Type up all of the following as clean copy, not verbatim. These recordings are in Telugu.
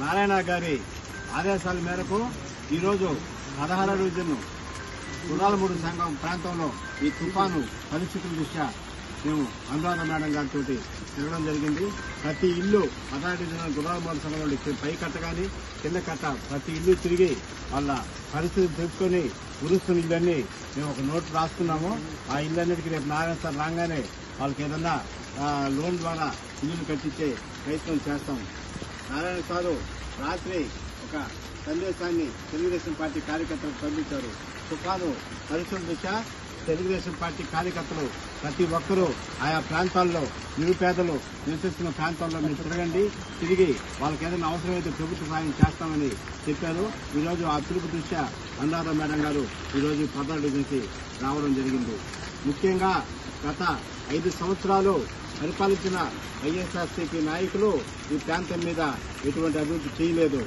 నారాయణ గారి ఆదేశాల మేరకు ఈరోజు 16వ డివిజన్ గుర్రాలమూడు సంఘం ప్రాంతంలో ఈ తుఫాను పరిస్థితుల దృష్ట్యా మేము అనురాధ మేడం గారితో తిరగడం జరిగింది. ప్రతి ఇల్లు 16వ డివిజన్ గుర్రాలమూడు సంఘంలో పై కట్ట కానీ కింద కట్ట ప్రతి ఇల్లు తిరిగి వాళ్ళ పరిస్థితి తెలుసుకొని ఉరుస్తున్న ఇళ్ళన్నీ మేము ఒక నోట్ రాసుకున్నాము. ఆ ఇళ్ళన్నిటికీ రేపు నారాయణ సార్ రాగానే వాళ్ళకి ఏదన్నా లోన్ ద్వారా ఇల్లులు కట్టించే ప్రయత్నం చేస్తాం. నారాయణ సారు రాత్రి ఒక సందేశాన్ని తెలుగుదేశం పార్టీ కార్యకర్తలకు పంపించారు. తుఫాను పరిస్థితుల దృష్ట్యా తెలుగుదేశం పార్టీ కార్యకర్తలు ప్రతి ఒక్కరూ ఆయా ప్రాంతాల్లో నిరుపేదలు నివసిస్తున్న ప్రాంతాల్లో మీరు తిరిగి వాళ్ళకి ఏదైనా అవసరమైతే ప్రభుత్వ సాయం చేస్తామని చెప్పారు. ఈరోజు ఆ పిలుపు దృష్ట్యా అనురాధ మేడం గారు ఈరోజు 16వ డివిజన్కి రావడం జరిగింది. ముఖ్యంగా గత 5 సంవత్సరాలు పరిపాలించిన వైఎస్ఆర్సీపీ నాయకులు ఈ ప్రాంతం మీద ఎటువంటి అభివృద్ధి చేయలేదు.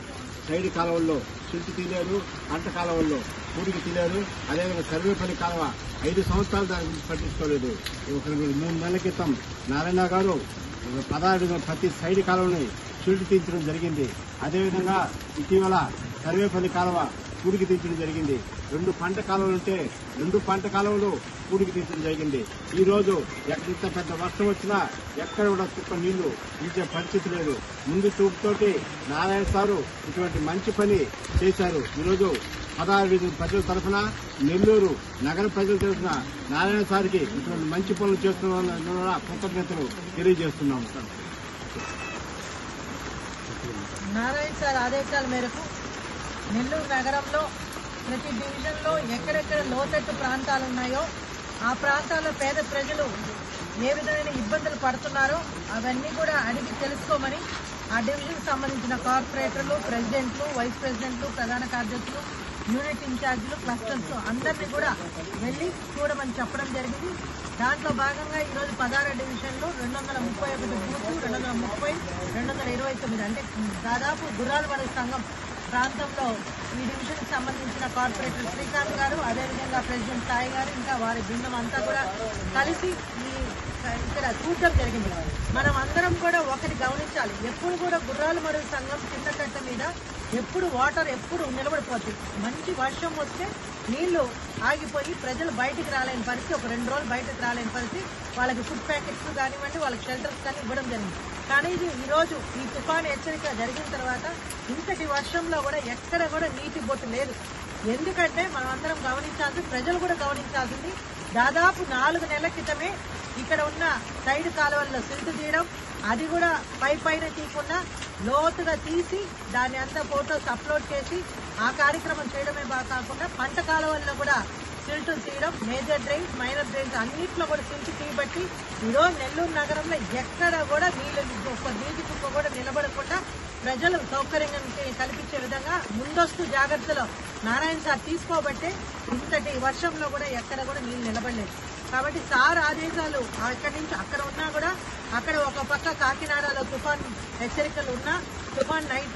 సైడ్ కాలువల్లో సిల్ట్ తీయలేదు, పంట కాలువల్లో పూడికి తీయలేదు. అదేవిధంగా సర్వేపల్లి కాలువ 5 సంవత్సరాలు దాని గురించి పట్టించుకోలేదు. 3 నెలల క్రితం నారాయణ గారు 16 ప్రతి సైడ్ కాలువని సిల్ట్ తీయించడం జరిగింది. అదేవిధంగా ఇటీవల సర్వేపల్లి కాలువ పూడికి తీర్చడం జరిగింది. 2 పంట కాలువలు ఉంటే 2 పంట కాలువలు పూడికి తీర్చడం జరిగింది. ఈ రోజు ఎంత పెద్ద వర్షం వచ్చినా ఎక్కడ కూడా చుక్క నీళ్లు ఇచ్చే పరిస్థితి లేదు. ముందు చూపుతోటి నారాయణ సారు ఇటువంటి మంచి పని చేశారు. ఈరోజు 16వ డివిజన్ ప్రజల తరఫున, నెల్లూరు నగర ప్రజల తరఫున నారాయణ సార్కి ఇటువంటి మంచి పనులు చేస్తున్న కృతజ్ఞతలు తెలియజేస్తున్నాము. నారాయణ సార్ ఆదేశాల మేరకు నెల్లూరు నగరంలో ప్రతి డివిజన్లో ఎక్కడెక్కడ లోతట్టు ప్రాంతాలు ఉన్నాయో ఆ ప్రాంతాల్లో పేద ప్రజలు ఏ విధమైన ఇబ్బందులు పడుతున్నారో అవన్నీ కూడా అడిగి తెలుసుకోమని ఆ డివిజన్కి సంబంధించిన కార్పొరేటర్లు, ప్రెసిడెంట్లు, వైస్ ప్రెసిడెంట్లు, ప్రధాన కార్యదర్శులు, యూనిట్ ఇన్ఛార్జీలు, క్లస్టర్స్ అందరినీ కూడా వెళ్లి చూడమని చెప్పడం జరిగింది. దాంట్లో భాగంగా ఈరోజు 16వ డివిజన్లో 231 బూతులు, 230, 229 అంటే దాదాపు గుర్రాలమూడు సంఘం ప్రాంతంలో ఈ డివిజన్కి సంబంధించిన కార్పొరేటర్ శ్రీకాంత్ గారు, అదేవిధంగా ప్రెసిడెంట్ సాయి గారు, ఇంకా వారి బృందం అంతా కూడా కలిసి ఇక్కడ చూడడం జరిగింది. మనం అందరం కూడా ఒకటి గమనించాలి, ఎప్పుడు కూడా గుర్రాలమూడు సంఘం కింద కట్ట మీద ఎప్పుడు వాటర్ ఎప్పుడు నిలబడిపోతుంది. మంచి వర్షం వస్తే నీళ్లు ఆగిపోయి ప్రజలు బయటికి రాలేని పరిస్థితి, ఒక 2 రోజులు బయటకు రాలేని పరిస్థితి, వాళ్ళకి ఫుడ్ ప్యాకెట్స్ కానివ్వండి, వాళ్ళకి షెల్టర్స్ కానీ ఇవ్వడం జరిగింది. కానీ ఈరోజు ఈ తుఫాను హెచ్చరిక జరిగిన తర్వాత ఇంతటి వర్షంలో కూడా ఎక్కడ కూడా నీటి బొట్టు లేదు. ఎందుకంటే మనం అందరం గమనించాల్సింది, ప్రజలు కూడా గమనించాల్సింది, దాదాపు 4 నెలల క్రితమే ఇక్కడ ఉన్న సైడ్ కాలువల్లో సిల్ట్ తీయడం, అది కూడా పైన తీయకుండా లోతుగా తీసి దాన్ని అంతా ఫోటోస్ అప్లోడ్ చేసి ఆ కార్యక్రమం చేయడమే కాకుండా పంట కాలువల్లో కూడా సిల్ట్ తీయడం, మేజర్ డ్రైన్స్, మైనర్ డ్రైన్స్ అన్నింటిలో కూడా సిల్ట్ తీయబట్టి ఈరోజు నెల్లూరు నగరంలో ఎక్కడ కూడా నీటి కుప్ప కూడా నిలబడకుండా ప్రజలు సౌకర్యంగా కల్పించే విధంగా ముందస్తు జాగ్రత్తలు నారాయణ సార్ తీసుకోబట్టే ఇంతటి వర్షంలో కూడా ఎక్కడ కూడా నీళ్లు నిలబడలేదు. కాబట్టి సార్ ఆదేశాలు అక్కడి నుంచి అక్కడ ఉన్నా కూడా, అక్కడ ఒక పక్క కాకినాడలో తుఫాన్ హెచ్చరికలు ఉన్నా, తుఫాన్ నైట్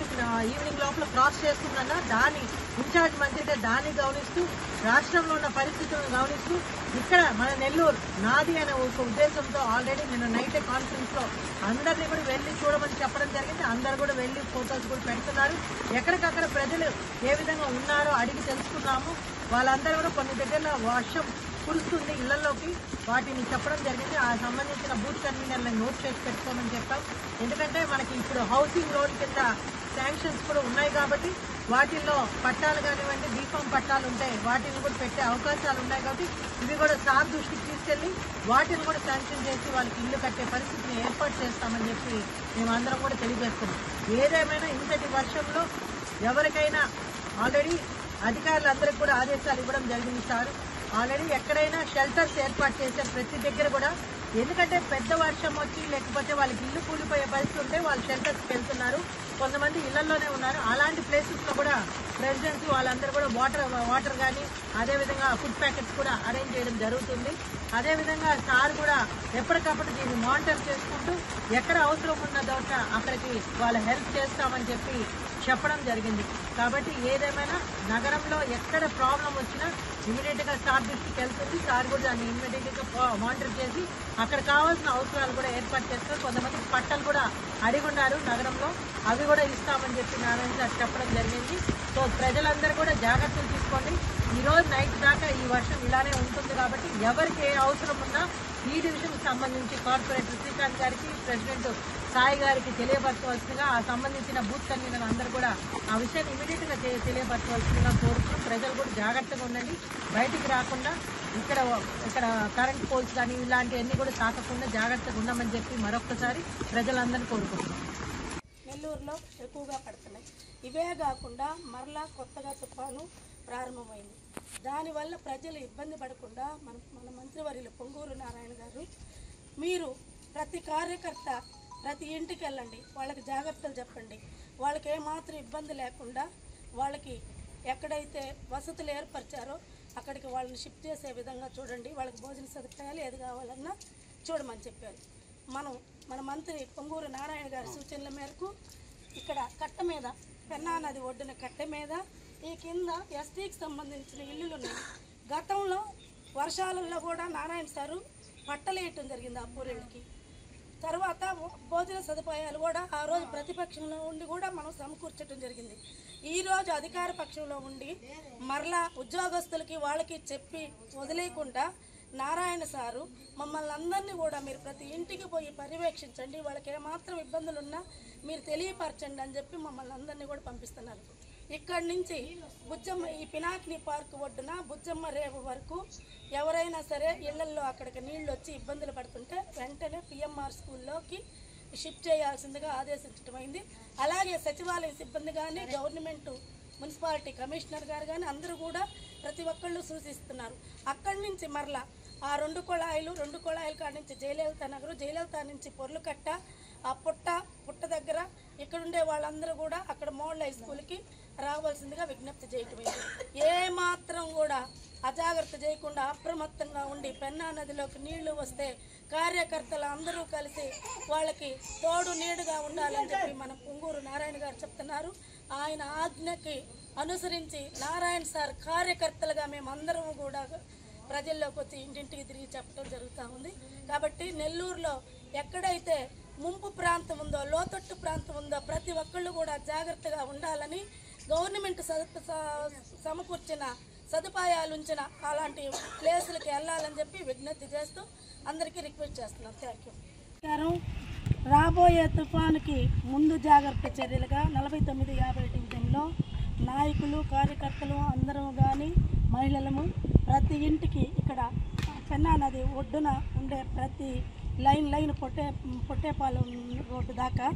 ఈవినింగ్ లోపల క్రాస్ చేస్తుందన్నా దాన్ని ఇన్ఛార్జ్ మంత్రిగా దాన్ని గమనిస్తూ, రాష్ట్రంలో ఉన్న పరిస్థితులను గమనిస్తూ, ఇక్కడ మన నెల్లూరు నాది అనే ఒక ఉద్దేశంతో ఆల్రెడీ నిన్న నైట్ కాన్ఫరెన్స్ లో అందరినీ కూడా వెళ్లి చూడమని చెప్పడం జరిగింది. అందరు కూడా వెళ్లి ఫోటోస్ కూడా పెడుతున్నారు. ఎక్కడికక్కడ ప్రజలు ఏ విధంగా ఉన్నారో అడిగి తెలుసుకున్నాము. వాళ్ళందరూ కూడా కొన్ని దగ్గరలో వర్షం కురుస్తుంది ఇళ్లలోకి, వాటిని చెప్పడం జరిగింది. ఆ సంబంధించిన బూత్ కన్వీనర్లను నోట్ చేసి పెట్టుకోమని చెప్పాం. ఎందుకంటే మనకి ఇప్పుడు హౌసింగ్ లోన్ కింద శాంక్షన్స్ కూడా ఉన్నాయి కాబట్టి వాటిల్లో పట్టాలు కానివ్వండి, బీఫామ్ పట్టాలు ఉంటాయి, వాటిని కూడా పెట్టే అవకాశాలు ఉన్నాయి. కాబట్టి ఇవి కూడా సార్ దృష్టికి తీసుకెళ్లి వాటిని కూడా శాంక్షన్ చేసి వాళ్ళకి ఇల్లు కట్టే పరిస్థితిని ఏర్పాటు చేస్తామని చెప్పి మేమందరం కూడా తెలియజేస్తున్నాం. ఏదేమైనా ఇంతటి వర్షంలో ఎవరికైనా ఆల్రెడీ అధికారులందరికీ కూడా ఆదేశాలు ఇవ్వడం జరిగింది సార్. ఆల్రెడీ ఎక్కడైనా షెల్టర్స్ ఏర్పాటు చేసే ప్రతి దగ్గర కూడా, ఎందుకంటే పెద్ద వర్షం వచ్చి లేకపోతే వాళ్ళకి ఇల్లు కూలిపోయే పరిస్థితి ఉంటే వాళ్ళు షెల్టర్స్కి వెళ్తున్నారు, కొంతమంది ఇళ్లలోనే ఉన్నారు. అలాంటి ప్లేసెస్ లో కూడా ప్రెసిడెంట్స్ వాళ్ళందరూ కూడా వాటర్ కానీ అదేవిధంగా ఫుడ్ ప్యాకెట్స్ కూడా అరేంజ్ చేయడం జరుగుతుంది. అదేవిధంగా సార్ కూడా ఎప్పటికప్పుడు దీన్ని మానిటర్ చేసుకుంటూ ఎక్కడ అవసరం ఉన్న చోట అక్కడికి వాళ్ళ హెల్ప్ చేస్తామని చెప్పి చెప్పడం జరిగింది. కాబట్టి ఏదేమైనా నగరంలో ఎక్కడ ప్రాబ్లం వచ్చినా ఇమీడియట్ గా సార్ దృష్టికి వెళ్తుంది. సార్ కూడా దాన్ని ఇమీడియట్ గా మానిటర్ చేసి అక్కడ కావాల్సిన అవసరాలు కూడా ఏర్పాటు చేస్తారు. కొంతమంది పట్టాలు కూడా అడిగున్నారు నగరంలో, అవి కూడా ఇస్తామని చెప్పి నారాయణ సార్ చెప్పడం జరిగింది. సో ప్రజలందరూ కూడా జాగ్రత్తలు తీసుకోండి. ఈ రోజు నైట్ దాకా ఈ వర్షం ఇలానే ఉంటుంది కాబట్టి ఎవరికి ఏ అవసరం ఉన్నా ఈ డివిజన్ కి సంబంధించి కార్పొరేటర్ శ్రీకాంత్ గారికి, ప్రెసిడెంట్ సాయి గారికి తెలియపరచవలసిందిగా, ఆ సంబంధించిన బూత్ కన్వీనర్ అందరూ కూడా ఆ విషయాన్ని ఇమీడియట్ గా తెలియపరచవలసిందిగా కోరుతున్నాం. ప్రజలు కూడా జాగ్రత్తగా ఉండండి, బయటికి రాకుండా ఇక్కడ కరెంట్ పోల్స్ కానీ ఇలాంటివన్నీ కూడా తాకకుండా జాగ్రత్తగా ఉండమని చెప్పి మరొకసారి ప్రజలందరినీ కోరుకుంటున్నాం. నెల్లూరులో ఎక్కువగా పడుతున్నాయి. ఇవే కాకుండా మరలా కొత్తగా తుఫాను ప్రారంభమైంది. దానివల్ల ప్రజలు ఇబ్బంది పడకుండా మన మంత్రివర్యులు పొంగూరు నారాయణ గారు, మీరు ప్రతి కార్యకర్త ప్రతి ఇంటికి వెళ్ళండి, వాళ్ళకి జాగ్రత్తలు చెప్పండి. వాళ్ళకి ఏమాత్రం ఇబ్బంది లేకుండా వాళ్ళకి ఎక్కడైతే వసతులు ఏర్పరిచారో అక్కడికి వాళ్ళని షిఫ్ట్ చేసే విధంగా చూడండి. వాళ్ళకి భోజన సదుపాయాలు ఏది కావాలన్నా చూడమని చెప్పారు. మన మంత్రి పొంగూరు నారాయణ గారి సూచనల మేరకు ఇక్కడ కట్ట మీద, పెన్నా నది ఒడ్డున కట్ట మీద ఈ కింద ఎస్టీకి సంబంధించిన ఇల్లులు ఉన్నాయి. గతంలో వర్షాలలో కూడా నారాయణ సారు పట్టలేయటం జరిగింది ఆ పూరేళ్ళకి. తర్వాత భోజన సదుపాయాలు కూడా ఆ రోజు ప్రతిపక్షంలో ఉండి కూడా మనం సమకూర్చడం జరిగింది. ఈరోజు అధికార పక్షంలో ఉండి మరలా ఉద్యోగస్తులకి వాళ్ళకి చెప్పి వదిలేయకుండా నారాయణ సారు మమ్మల్ని అందరినీ కూడా మీరు ప్రతి ఇంటికి పోయి పర్యవేక్షించండి, వాళ్ళకి ఏమాత్రం ఇబ్బందులున్నా మీరు తెలియపరచండి అని చెప్పి మమ్మల్ని అందరినీ కూడా పంపిస్తున్నారు. ఇక్కడి నుంచి బుజ్జమ్మ, ఈ పినాకిని పార్క్ ఒడ్డున బుజ్జమ్మ రేవు వరకు ఎవరైనా సరే ఇళ్లల్లో అక్కడికి నీళ్లు వచ్చి ఇబ్బందులు పడుతుంటే వెంటనే పిఎంఆర్ స్కూల్లోకి షిఫ్ట్ చేయాల్సిందిగా ఆదేశించడమైంది. అలాగే సచివాలయ సిబ్బంది కానీ, గవర్నమెంట్ మున్సిపాలిటీ కమిషనర్ గారు కానీ అందరూ కూడా ప్రతి ఒక్కళ్ళు సూచిస్తున్నారు. అక్కడి నుంచి మరలా ఆ రెండు కొళాయిల కాడ నుంచి జయలలిత నగరు, జయలలిత నుంచి పొర్లుకట్ట, ఆ పుట్ట దగ్గర ఇక్కడుండే వాళ్ళందరూ కూడా అక్కడ మోడల్ హై స్కూల్కి రావాల్సిందిగా విజ్ఞప్తి చేయటమైంది. ఏమాత్రం కూడా అజాగ్రత్త చేయకుండా అప్రమత్తంగా ఉండి పెన్నా నదిలోకి నీళ్లు వస్తే కార్యకర్తలు అందరూ కలిసి వాళ్ళకి తోడు నీడుగా ఉండాలని చెప్పి మన పొంగూరు నారాయణ గారు చెప్తున్నారు. ఆయన ఆజ్ఞకి అనుసరించి నారాయణ సార్ కార్యకర్తలుగా మేమందరం కూడా ప్రజల్లోకి వచ్చి ఇంటింటికి తిరిగి చెప్పడం జరుగుతూ ఉంది. కాబట్టి నెల్లూరులో ఎక్కడైతే ముంపు ప్రాంతం ఉందో, లోతట్టు ప్రాంతం ఉందో ప్రతి ఒక్కళ్ళు కూడా జాగ్రత్తగా ఉండాలని, గవర్నమెంట్ సమకూర్చిన సదుపాయాలు ఉంచిన అలాంటి ప్లేసులకి వెళ్ళాలని చెప్పి విజ్ఞప్తి చేస్తూ అందరికీ రిక్వెస్ట్ చేస్తున్నాం. Thank you. రాబోయే తుఫానుకి ముందు జాగ్రత్త చర్యలుగా 49-50 డివిజన్లో నాయకులు, కార్యకర్తలు అందరం కానీ మహిళలము ప్రతి ఇంటికి ఇక్కడ పెన్నా నది ఒడ్డున ఉండే ప్రతి లైన్ పొట్టేపాలెం రోడ్డు దాకా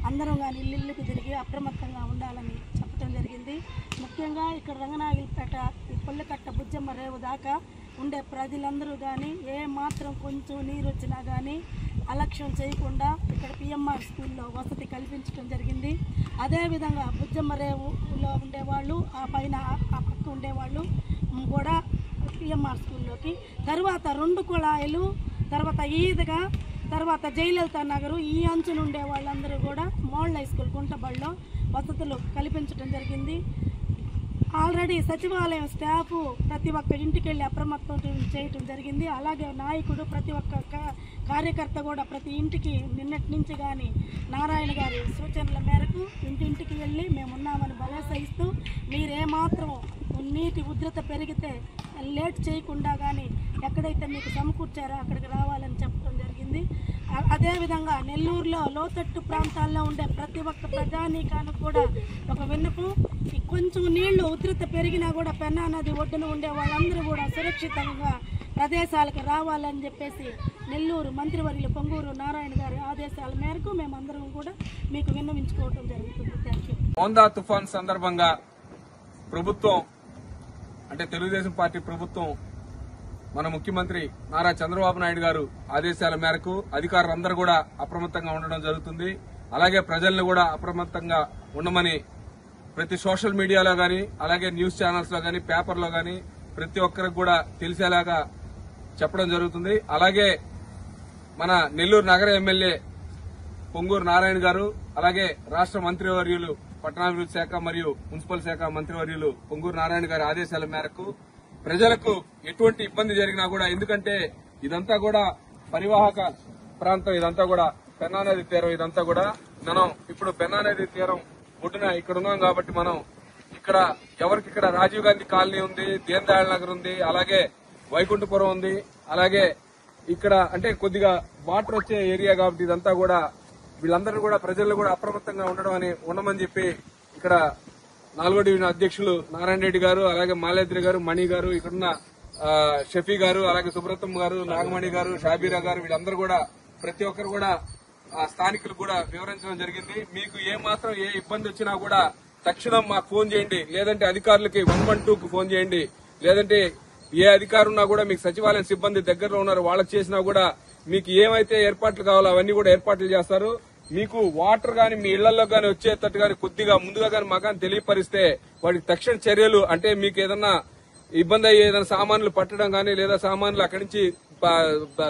అందరం కానీ ఇల్లుకి తిరిగి అప్రమత్తంగా ఉండాలని చెప్పడం జరిగింది. ముఖ్యంగా ఇక్కడ రంగనాగిరిపేట, ఈ పొల్లకట్ట, బుజ్జమ్మ రేవు దాకా ఉండే ప్రజలందరూ కానీ ఏ మాత్రం కొంచెం నీరు వచ్చినా కానీ అలక్ష్యం చేయకుండా ఇక్కడ పిఎంఆర్ స్కూల్లో వసతి కల్పించడం జరిగింది. అదేవిధంగా బుజ్జమ్మ రేవులో ఉండేవాళ్ళు, ఆ పైన ఆ పక్క ఉండేవాళ్ళు కూడా పిఎంఆర్ స్కూల్లోకి, తర్వాత 2 కొళాయిలు, తర్వాత ఈద్గా, తర్వాత జయలలిత నగరు ఈ అంచున ఉండే వాళ్ళందరూ కూడా మోడల్ హై స్కూల్ కుంటబడిలో వసతులు కల్పించడం జరిగింది. ఆల్రెడీ సచివాలయం స్టాఫ్ ప్రతి ఒక్క ఇంటికి వెళ్ళి అప్రమత్తం చేయటం జరిగింది. అలాగే నాయకుడు, ప్రతి ఒక్క కార్యకర్త కూడా ప్రతి ఇంటికి నిన్నటి నుంచి కానీ నారాయణ గారి సూచనల మేరకు ఇంటింటికి వెళ్ళి మేమున్నామని భరోసా ఇస్తూ మీరేమాత్రం నీటి ఉధృత పెరిగితే లేట్ చేయకుండా కానీ ఎక్కడైతే మీకు సమకూర్చారో అక్కడికి రావాలని చెప్పడం జరిగింది. అదేవిధంగా నెల్లూరులో లోతట్టు ప్రాంతాల్లో ఉండే ప్రతి ఒక్క ప్రజానీకానికి కూడా ఒక విన్నపం, కొంచెం నీళ్లు ఉధృత పెరిగినా కూడా పెన్నా నది ఒడ్డున ఉండే వాళ్ళందరూ కూడా సురక్షితంగా ప్రదేశాలకు రావాలని చెప్పేసి నెల్లూరు మంత్రివర్యులు పొంగూరు నారాయణ గారి ఆదేశాల మేరకు మేమందరం కూడా మీకు విన్నవించుకోవడం జరుగుతుంది. Thank you. మోందా తుఫాన్ సందర్భంగా ప్రభుత్వం అంటే తెలుగుదేశం పార్టీ ప్రభుత్వం మన ముఖ్యమంత్రి నారా చంద్రబాబు నాయుడు గారు ఆదేశాల మేరకు అధికారులందరూ కూడా అప్రమత్తంగా ఉండడం జరుగుతుంది. అలాగే ప్రజల్ని కూడా అప్రమత్తంగా ఉండమని ప్రతి సోషల్ మీడియాలో గానీ, అలాగే న్యూస్ ఛానల్స్ లో గానీ, పేపర్లో గానీ ప్రతి ఒక్కరికి కూడా తెలిసేలాగా చెప్పడం జరుగుతుంది. అలాగే మన నెల్లూరు నగర ఎమ్మెల్యే పొంగూరు నారాయణ గారు, అలాగే రాష్ట్ర మంత్రివర్యులు పట్టణాభివృద్ధి శాఖ మరియు మున్సిపల్ శాఖ మంత్రివర్యులు పొంగూరు నారాయణ గారి ఆదేశాల మేరకు ప్రజలకు ఎటువంటి ఇబ్బంది జరిగినా కూడా, ఎందుకంటే ఇదంతా కూడా పరివాహక ప్రాంతం, ఇదంతా కూడా పెన్నా నది తీరం, ఇదంతా కూడా మనం ఇప్పుడు పెన్నా నది తీరం ఒడ్డున ఇక్కడ ఉన్నాం కాబట్టి మనం ఇక్కడ ఇక్కడ రాజీవ్ గాంధీ కాలనీ ఉంది, దీన్ దయాళ్ నగర్ ఉంది, అలాగే వైకుంఠపురం ఉంది, అలాగే ఇక్కడ అంటే కొద్దిగా వాటర్ వచ్చే ఏరియా కాబట్టి ఇదంతా కూడా వీళ్ళందరూ కూడా ప్రజలు కూడా అప్రమత్తంగా ఉండమని చెప్పి ఇక్కడ 4వ డివిజన్ అధ్యక్షులు నారాయణ రెడ్డి గారు, అలాగే మాలేద్రి గారు, మణి గారు, ఇక్కడున్న షఫీ గారు, అలాగే సుబ్రతం గారు, నాగమణి గారు, షాబీరా గారు, వీళ్ళందరూ కూడా ప్రతి ఒక్కరు కూడా స్థానికులు కూడా వివరించడం జరిగింది. మీకు ఏ మాత్రం ఏ ఇబ్బంది వచ్చినా కూడా తక్షణం మాకు ఫోన్ చేయండి, లేదంటే అధికారులకి 112కు ఫోన్ చేయండి, లేదంటే ఏ అధికారు ఉన్నా కూడా మీకు సచివాలయం సిబ్బంది దగ్గరలో ఉన్నారు వాళ్ళకి చేసినా కూడా మీకు ఏమైతే ఏర్పాట్లు కావాలో అవన్నీ కూడా ఏర్పాట్లు చేస్తారు. మీకు వాటర్ గాని మీ ఇళ్లలో గాని వచ్చేటట్టు గాని కొద్దిగా ముందుగా గాని మాకు తెలియపరిస్తే వాటికి తక్షణ చర్యలు, అంటే మీకు ఏదన్నా ఇబ్బంది అయ్యి ఏదైనా సామాన్లు పట్టడం గానీ, లేదా సామాన్లు అక్కడి నుంచి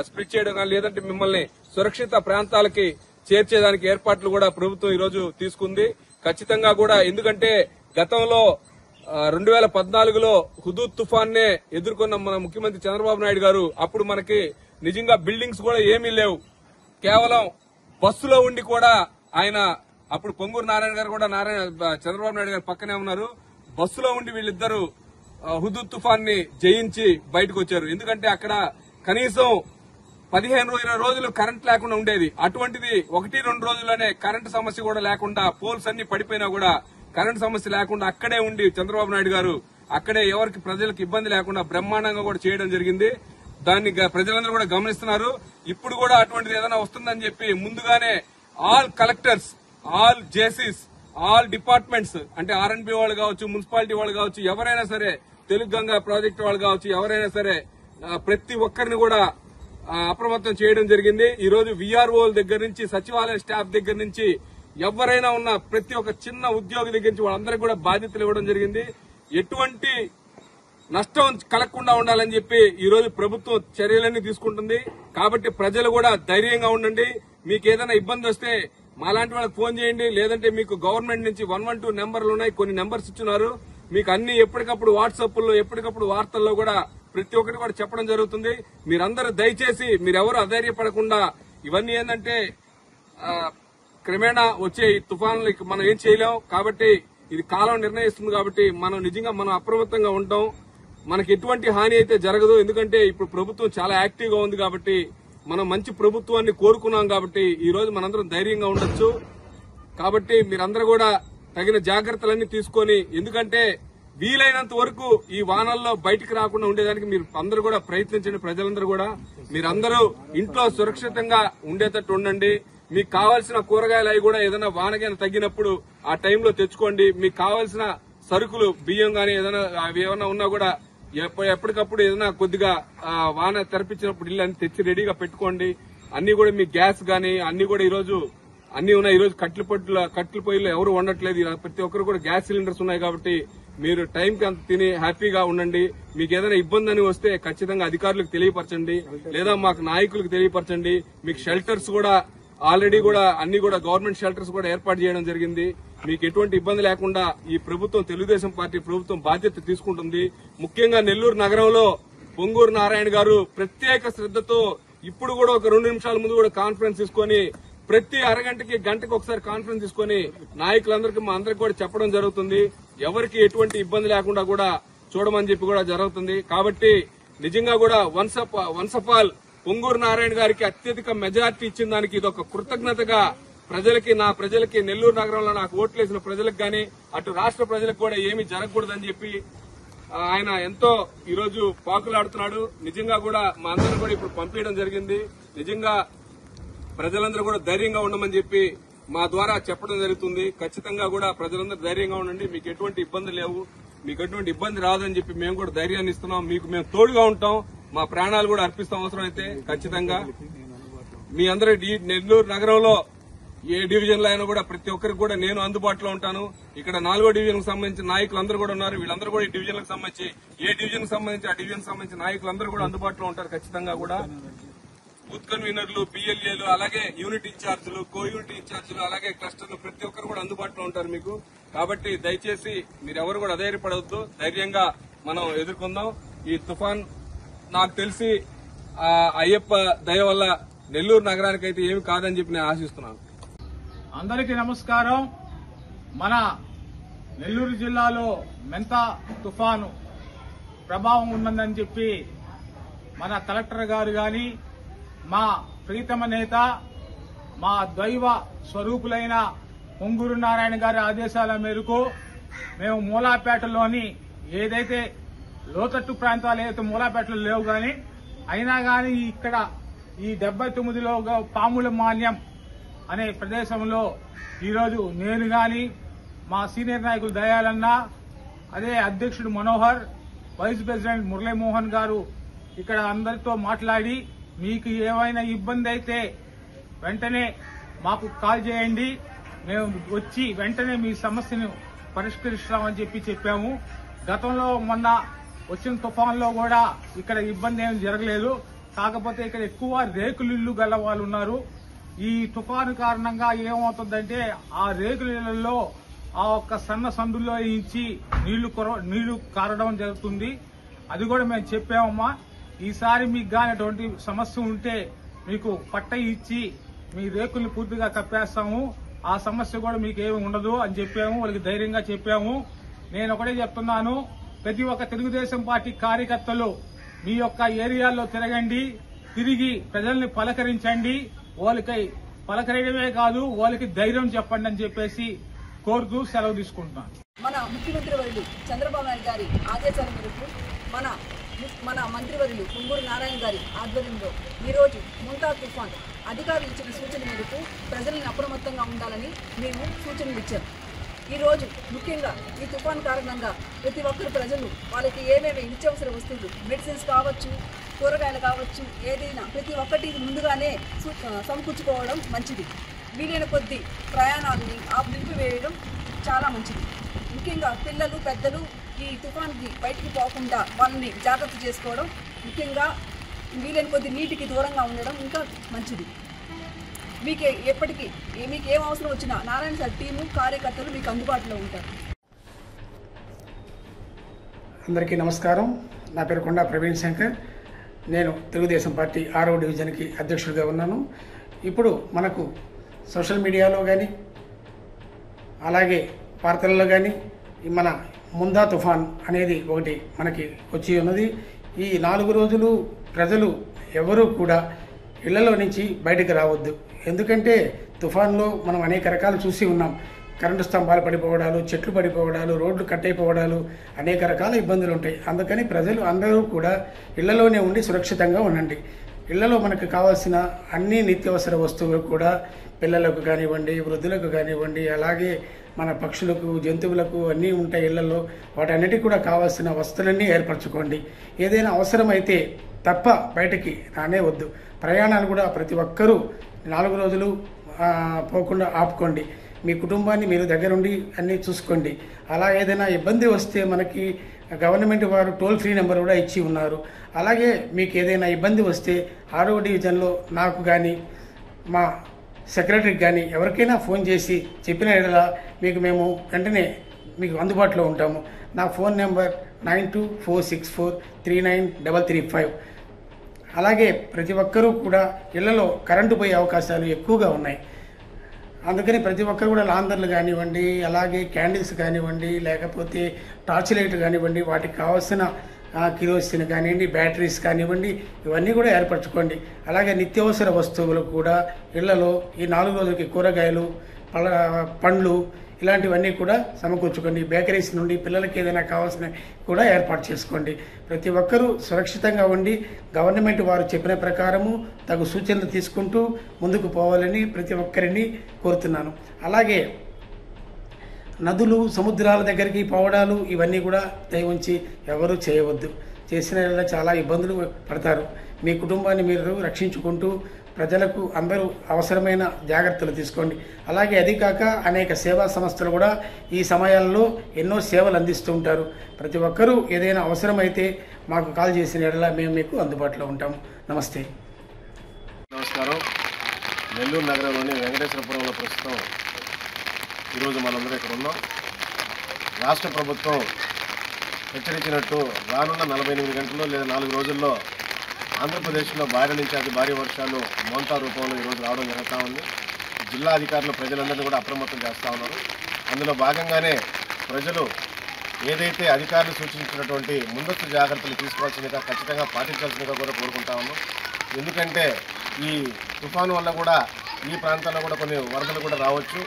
స్ప్లిట్ చేయడం గానీ, లేదంటే మిమ్మల్ని సురక్షిత ప్రాంతాలకి చేర్చేదానికి ఏర్పాట్లు కూడా ప్రభుత్వం ఈ రోజు తీసుకుంది. ఖచ్చితంగా కూడా ఎందుకంటే గతంలో 2014లో హుదూద్ తుఫాన్నే ఎదుర్కొన్న మన ముఖ్యమంత్రి చంద్రబాబు నాయుడు గారు అప్పుడు మనకి నిజంగా బిల్డింగ్స్ కూడా ఏమీ లేవు, కేవలం బస్సులో ఉండి కూడా ఆయన అప్పుడు పొంగూరు నారాయణ గారు కూడా చంద్రబాబు నాయుడు గారు పక్కనే ఉన్నారు. బస్సులో ఉండి వీళ్ళిద్దరూ హుదూద్ తుఫాన్ ని జయించి బయటకు వచ్చారు. ఎందుకంటే అక్కడ కనీసం 15-20 రోజులు కరెంట్ లేకుండా ఉండేది. అటువంటిది 1-2 రోజుల్లోనే కరెంటు సమస్య కూడా లేకుండా, పోల్స్ అన్ని పడిపోయినా కూడా కరెంటు సమస్య లేకుండా అక్కడే ఉండి చంద్రబాబు నాయుడు గారు అక్కడే ఎవరికి ప్రజలకు ఇబ్బంది లేకుండా బ్రహ్మాండంగా కూడా చేయడం జరిగింది. దాన్ని ప్రజలందరూ కూడా గమనిస్తున్నారు. ఇప్పుడు కూడా అటువంటిది ఏదైనా వస్తుందని చెప్పి ముందుగానే ఆల్ కలెక్టర్స్, ఆల్ జేసీస్, ఆల్ డిపార్ట్మెంట్స్ అంటే ఆర్ఎన్బి వాళ్ళు కావచ్చు, మున్సిపాలిటీ వాళ్ళు కావచ్చు, ఎవరైనా సరే, తెలుగు గంగా ప్రాజెక్టు వాళ్ళు కావచ్చు, ఎవరైనా సరే ప్రతి ఒక్కరిని కూడా అప్రమత్తం చేయడం జరిగింది. ఈ రోజు వీఆర్ఓల దగ్గర నుంచి, సచివాలయ స్టాఫ్ దగ్గర నుంచి, ఎవరైనా ఉన్న ప్రతి ఒక్క చిన్న ఉద్యోగి దగ్గర నుంచి వాళ్ళందరికీ కూడా బాధ్యతలు ఇవ్వడం జరిగింది. ఎటువంటి నష్టం కలగకుండా ఉండాలని చెప్పి ఈ రోజు ప్రభుత్వం చర్యలన్నీ తీసుకుంటుంది. కాబట్టి ప్రజలు కూడా ధైర్యంగా ఉండండి. మీకు ఏదైనా ఇబ్బంది వస్తే మాలాంటి వాళ్ళకి ఫోన్ చేయండి, లేదంటే మీకు గవర్నమెంట్ నుంచి 112 నెంబర్లు ఉన్నాయి, కొన్ని నెంబర్స్ ఇచ్చున్నారు. మీకు అన్ని ఎప్పటికప్పుడు వాట్సాప్లో, ఎప్పటికప్పుడు వార్తల్లో కూడా ప్రతి ఒక్కటి కూడా చెప్పడం జరుగుతుంది. మీరందరూ దయచేసి మీరెవరు అధైర్యపడకుండా, ఇవన్నీ ఏంటంటే క్రమేణా వచ్చే ఈ తుఫాన్లు మనం ఏం చేయలేం కాబట్టి ఇది కాలం నిర్ణయిస్తుంది. కాబట్టి మనం నిజంగా మనం అప్రమత్తంగా ఉంటాం. మనకి ఎటువంటి హాని అయితే జరగదు. ఎందుకంటే ఇప్పుడు ప్రభుత్వం చాలా యాక్టివ్ గా ఉంది కాబట్టి, మనం మంచి ప్రభుత్వాన్ని కోరుకున్నాం కాబట్టి ఈ రోజు మనందరం ధైర్యంగా ఉండొచ్చు. కాబట్టి మీరందరూ కూడా తగిన జాగ్రత్తలన్నీ తీసుకొని, ఎందుకంటే వీలైనంత వరకు ఈ వానల్లో బయటికి రాకుండా ఉండేదానికి మీరు అందరూ కూడా ప్రయత్నించండి. ప్రజలందరూ కూడా మీరందరూ ఇంట్లో సురక్షితంగా ఉండేటట్టు ఉండండి. మీకు కావాల్సిన కూరగాయలు అవి కూడా ఏదైనా వానగానే తగ్గినప్పుడు ఆ టైంలో తెచ్చుకోండి. మీకు కావాల్సిన సరుకులు, బియ్యం గానీ ఏదైనా అవి ఏమైనా ఉన్నా కూడా ఎప్పటికప్పుడు ఏదైనా కొద్దిగా వాన తెరపించినప్పుడు ఇల్లు అన్ని తెచ్చి రెడీగా పెట్టుకోండి. అన్ని కూడా మీ గ్యాస్ గానీ అన్ని కూడా ఈ రోజు అన్ని ఉన్నాయి. ఈ రోజు కట్టెల పొయ్యిలో ఎవరు వండట్లేదు. ప్రతి ఒక్కరు కూడా గ్యాస్ సిలిండర్స్ ఉన్నాయి కాబట్టి మీరు టైంకి అంత తిని హ్యాపీగా ఉండండి. మీకు ఏదైనా ఇబ్బంది అని వస్తే ఖచ్చితంగా అధికారులకు తెలియపరచండి, లేదా మాకు నాయకులకు తెలియపరచండి. మీకు షెల్టర్స్ కూడా ఆల్రెడీ కూడా అన్ని కూడా గవర్నమెంట్ షెల్టర్స్ కూడా ఏర్పాటు చేయడం జరిగింది. మీకు ఎటువంటి ఇబ్బంది లేకుండా ఈ ప్రభుత్వం, తెలుగుదేశం పార్టీ ప్రభుత్వం బాధ్యత తీసుకుంటుంది. ముఖ్యంగా నెల్లూరు నగరంలో పొంగూరు నారాయణ గారు ప్రత్యేక శ్రద్దతో ఇప్పుడు కూడా ఒక 2 నిమిషాల ముందు కూడా కాన్ఫరెన్స్ తీసుకొని, ప్రతి అరగంటకి గంటకి ఒకసారి కాన్ఫరెన్స్ తీసుకొని నాయకులందరికీ మా అందరికి కూడా చెప్పడం జరుగుతుంది. ఎవరికి ఎటువంటి ఇబ్బంది లేకుండా కూడా చూడమని చెప్పి కూడా జరుగుతుంది. కాబట్టి నిజంగా కూడా once of all Ponguru Narayana గారికి అత్యధిక మెజార్టీ ఇచ్చిన దానికి ఇదొక కృతజ్ఞతగా ప్రజలకి, నా ప్రజలకి, నెల్లూరు నగరంలో నాకు ఓట్లేసిన ప్రజలకు గానీ అటు రాష్ట్ర ప్రజలకు కూడా ఏమీ జరగకూడదని చెప్పి ఆయన ఎంతో ఈ రోజు పాకులాడుతున్నాడు. నిజంగా కూడా మా అందరూ కూడా ఇప్పుడు పంపించడం జరిగింది. నిజంగా ప్రజలందరూ కూడా ధైర్యంగా ఉండమని చెప్పి మా ద్వారా చెప్పడం జరుగుతుంది. ఖచ్చితంగా కూడా ప్రజలందరూ ధైర్యంగా ఉండండి. మీకు ఎటువంటి ఇబ్బంది లేవు, మీకు ఎటువంటి ఇబ్బంది రాదని చెప్పి మేము కూడా ధైర్యాన్ని ఇస్తున్నాం. మీకు మేము తోడుగా ఉంటాం, మా ప్రాణాలు కూడా అర్పిస్తాం అవసరం అయితే. ఖచ్చితంగా మీ అందరూ నెల్లూరు నగరంలో ఏ డివిజన్ లో అయినా కూడా ప్రతి ఒక్కరికి కూడా నేను అందుబాటులో ఉంటాను. ఇక్కడ 4వ డివిజన్ కు సంబంధించిన నాయకులందరూ కూడా ఉన్నారు. వీళ్ళందరూ కూడా ఈ డివిజన్ కు సంబంధించి, ఏ డివిజన్ కు సంబంధించి ఆ డివిజన్ కు సంబంధించిన నాయకులందరూ కూడా అందుబాటులో ఉంటారు. ఖచ్చితంగా కూడా బూత్ కన్వీనర్లు, పిఎల్ఏలు, అలాగే యూనిట్ ఇన్ఛార్జీలు, కో యూనిట్ ఇన్ఛార్జీలు, అలాగే క్లస్టర్లు ప్రతి ఒక్కరు కూడా అందుబాటులో ఉంటారు మీకు. కాబట్టి దయచేసి మీరెవరు కూడా అధైర్యపడవద్దు, ధైర్యంగా మనం ఎదుర్కొందాం ఈ తుఫాన్. నాకు తెలిసి అయ్యప్ప దయ వల్ల నెల్లూరు నగరానికి అయితే ఏమి కాదని చెప్పి నేను ఆశిస్తున్నాను. అందరికీ నమస్కారం. మన నెల్లూరు జిల్లాలో మెంతా తుఫాను ప్రభావం ఉన్నదని చెప్పి మన కలెక్టర్ గారు గాని, మా ప్రీతమ నేత, మా దైవ స్వరూపులైన పొంగూరు నారాయణ గారి ఆదేశాల మేరకు మేము మూలాపేటలోని ఏదైతే లోతట్టు ప్రాంతాలు ఏదైతే మూలాపేటలో లేవు గాని అయినా గాని ఇక్కడ ఈ 79లో పాముల మాన్యం అనే ప్రదేశంలో ఈరోజు నేను గాని, మా సీనియర్ నాయకులు దయాలన్న, అదే అధ్యక్షుడు మనోహర్, వైస్ ప్రెసిడెంట్ మురళీమోహన్ గారు ఇక్కడ అందరితో మాట్లాడి మీకు ఏమైనా ఇబ్బంది అయితే వెంటనే మాకు కాల్ చేయండి, మేము వచ్చి వెంటనే మీ సమస్యను పరిష్కరిస్తామని చెప్పాము. గతంలో మొన్న వచ్చిన తుఫాన్లో కూడా ఇక్కడ ఇబ్బంది ఏమి జరగలేదు. కాకపోతే ఇక్కడ ఎక్కువ రేకులు ఇల్లు గల వాళ్ళు ఉన్నారు. ఈ తుఫాను కారణంగా ఏమవుతుందంటే ఆ రేకుల ఇళ్లలో ఆ ఒక్క సన్న సందుల్లో ఇచ్చి నీళ్లు కారడం జరుగుతుంది. అది కూడా మేము చెప్పామమ్మా. ఈసారి మీకు గాని అటువంటి సమస్య ఉంటే మీకు పట్ట ఇచ్చి మీ రేకుల్ని పూర్తిగా కప్పేస్తాము, ఆ సమస్య కూడా మీకు ఏమి ఉండదు అని చెప్పాము. వాళ్ళకి ధైర్యంగా చెప్పాము. నేను ఒకటే చెప్తున్నాను, ప్రతి ఒక్క తెలుగుదేశం పార్టీ కార్యకర్తలు మీ యొక్క ఏరియాల్లో తిరగండి, తిరిగి ప్రజల్ని పలకరించండి. వాళ్ళకి పలకరియడమే కాదు, వాళ్ళకి ధైర్యం చెప్పండి అని చెప్పేసి కోరుతూ సెలవు తీసుకుంటున్నాను. మన ముఖ్యమంత్రి వర్యులు చంద్రబాబు నాయుడు గారి ఆదేశాల మేరకు మన మంత్రివర్యులు పొంగూరు నారాయణ గారి ఆధ్వర్యంలో ఈరోజు ముంతా తుఫాన్ అధికారులు ఇచ్చిన సూచన మేరకు ప్రజలను అప్రమత్తంగా ఉండాలని మేము సూచనలు ఇచ్చాం. ఈరోజు ముఖ్యంగా ఈ తుఫాన్ కారణంగా ప్రతి ఒక్కరు ప్రజలు వాళ్ళకి ఏమేమి నిత్యావసర వస్తువులు, మెడిసిన్స్ కావచ్చు, కూరగాయలు కావచ్చు, ఏదైనా ప్రతి ఒక్కటి ముందుగానే సమకూర్చుకోవడం మంచిది. వీలైన కొద్దీ ప్రయాణాలని నిలిపివేయడం చాలా మంచిది. ముఖ్యంగా పిల్లలు, పెద్దలు ఈ తుఫాన్కి బయటికి పోకుండా వాళ్ళని జాగ్రత్త చేసుకోవడం, ముఖ్యంగా వీలైన కొద్దీ నీటికి దూరంగా ఉండడం ఇంకా మంచిది. మీకు ఎప్పటికీ మీకు ఏం అవసరం వచ్చినా నారాయణ సార్ టీము, కార్యకర్తలు మీకు అందుబాటులో ఉంటారు. అందరికీ నమస్కారం. నా పేరు కొండా ప్రవీణ్ శంకర్. నేను తెలుగుదేశం పార్టీ 6వ డివిజన్కి అధ్యక్షుడిగా ఉన్నాను. ఇప్పుడు మనకు సోషల్ మీడియాలో కానీ అలాగే వార్తల్లో కానీ మన ముందా తుఫాన్ అనేది ఒకటి మనకి వచ్చి ఉన్నది. ఈ 4 రోజులు ప్రజలు ఎవరూ కూడా ఇళ్లలో నుంచి బయటకు రావద్దు. ఎందుకంటే తుఫాన్లో మనం అనేక రకాలు చూసి ఉన్నాం. కరెంటు స్తంభాలు పడిపోవడాలు, చెట్లు పడిపోవడాలు, రోడ్లు కట్టయిపోవడాలు, అనేక రకాల ఇబ్బందులు ఉంటాయి. అందుకని ప్రజలు అందరూ కూడా ఇళ్లలోనే ఉండి సురక్షితంగా ఉండండి. ఇళ్లలో మనకు కావాల్సిన అన్ని నిత్యావసర వస్తువులు కూడా పిల్లలకు కానివ్వండి, వృద్ధులకు కానివ్వండి, అలాగే మన పక్షులకు, జంతువులకు అన్నీ ఉంటాయి ఇళ్లలో. వాటన్నిటికీ కూడా కావాల్సిన వస్తువులన్నీ ఏర్పరచుకోండి. ఏదైనా అవసరమైతే తప్ప బయటికి రానే వద్దు. ప్రయాణాలు కూడా ప్రతి ఒక్కరూ 4 రోజులు పోకుండా ఆపుకోండి. మీ కుటుంబాన్ని మీరు దగ్గరుండి అన్నీ చూసుకోండి. అలా ఏదైనా ఇబ్బంది వస్తే మనకి గవర్నమెంట్ వారు టోల్ ఫ్రీ నెంబర్ కూడా ఇచ్చి ఉన్నారు. అలాగే మీకు ఏదైనా ఇబ్బంది వస్తే 6వ డివిజన్లో నాకు కానీ, మా సెక్రటరీకి కానీ ఎవరికైనా ఫోన్ చేసి చెప్పిన ఎడలా మేము వెంటనే మీకు అందుబాటులో ఉంటాము. నా ఫోన్ నెంబర్ 9246439335. అలాగే ప్రతి ఒక్కరూ కూడా ఇళ్లలో కరెంటు పోయే అవకాశాలు ఎక్కువగా ఉన్నాయి. అందుకని ప్రతి ఒక్కరు కూడా లాంతర్లు కానివ్వండి, అలాగే క్యాండిల్స్ కానివ్వండి, లేకపోతే టార్చ్ లైట్ కానివ్వండి, వాటికి కావాల్సిన కిరోసిన్ కానివ్వండి, బ్యాటరీస్ కానివ్వండి, ఇవన్నీ కూడా ఏర్పరచుకోండి. అలాగే నిత్యావసర వస్తువులు కూడా ఇళ్లలో ఈ 4 రోజులకి కూరగాయలు, పండ్లు ఇలాంటివన్నీ కూడా సమకూర్చుకోండి. బేకరీస్ నుండి పిల్లలకి ఏదైనా కావాల్సిన కూడా ఏర్పాటు చేసుకోండి. ప్రతి ఒక్కరూ సురక్షితంగా ఉండి గవర్నమెంట్ వారు చెప్పిన ప్రకారము తగు సూచనలు తీసుకుంటూ ముందుకు పోవాలని ప్రతి ఒక్కరిని కోరుతున్నాను. అలాగే నదులు, సముద్రాల దగ్గరికి పోవడాలు ఇవన్నీ కూడా దయ ఉంచి ఎవరూ చేయవద్దు. చేసిన చాలా ఇబ్బందులు పడతారు. మీ కుటుంబాన్ని మీరు రక్షించుకుంటూ ప్రజలకు అందరూ అవసరమైన జాగ్రత్తలు తీసుకోండి. అలాగే అది కాక అనేక సేవా సంస్థలు కూడా ఈ సమయాల్లో ఎన్నో సేవలు అందిస్తూ ఉంటారు. ప్రతి ఒక్కరూ ఏదైనా అవసరమైతే మాకు కాల్ చేసిన ఎడల మేము మీకు అందుబాటులో ఉంటాము. నమస్తే. నమస్కారం. నెల్లూరు నగరంలోని వెంకటేశ్వరపురంలో ప్రస్తుతం ఈరోజు మనందరం ఇక్కడ ఉన్నాం. రాష్ట్ర ప్రభుత్వం హెచ్చరించినట్టు రానున్న 48 గంటల్లో లేదా 4 రోజుల్లో ఆంధ్రప్రదేశ్లో భారీ నుంచి అతి భారీ వర్షాలు మోంతా రూపంలో ఈరోజు రావడం జరుగుతూ ఉంది. జిల్లా అధికారులు ప్రజలందరినీ కూడా అప్రమత్తం చేస్తూ ఉన్నారు. అందులో భాగంగానే ప్రజలు ఏదైతే అధికారులు సూచించినటువంటి ముందస్తు జాగ్రత్తలు తీసుకోవాల్సిందిగా ఖచ్చితంగా పాటించాల్సిందిగా కూడా కోరుకుంటా ఉన్నాం. ఎందుకంటే ఈ తుఫాను వల్ల కూడా ఈ ప్రాంతాల్లో కూడా కొన్ని వరదలు కూడా రావచ్చు.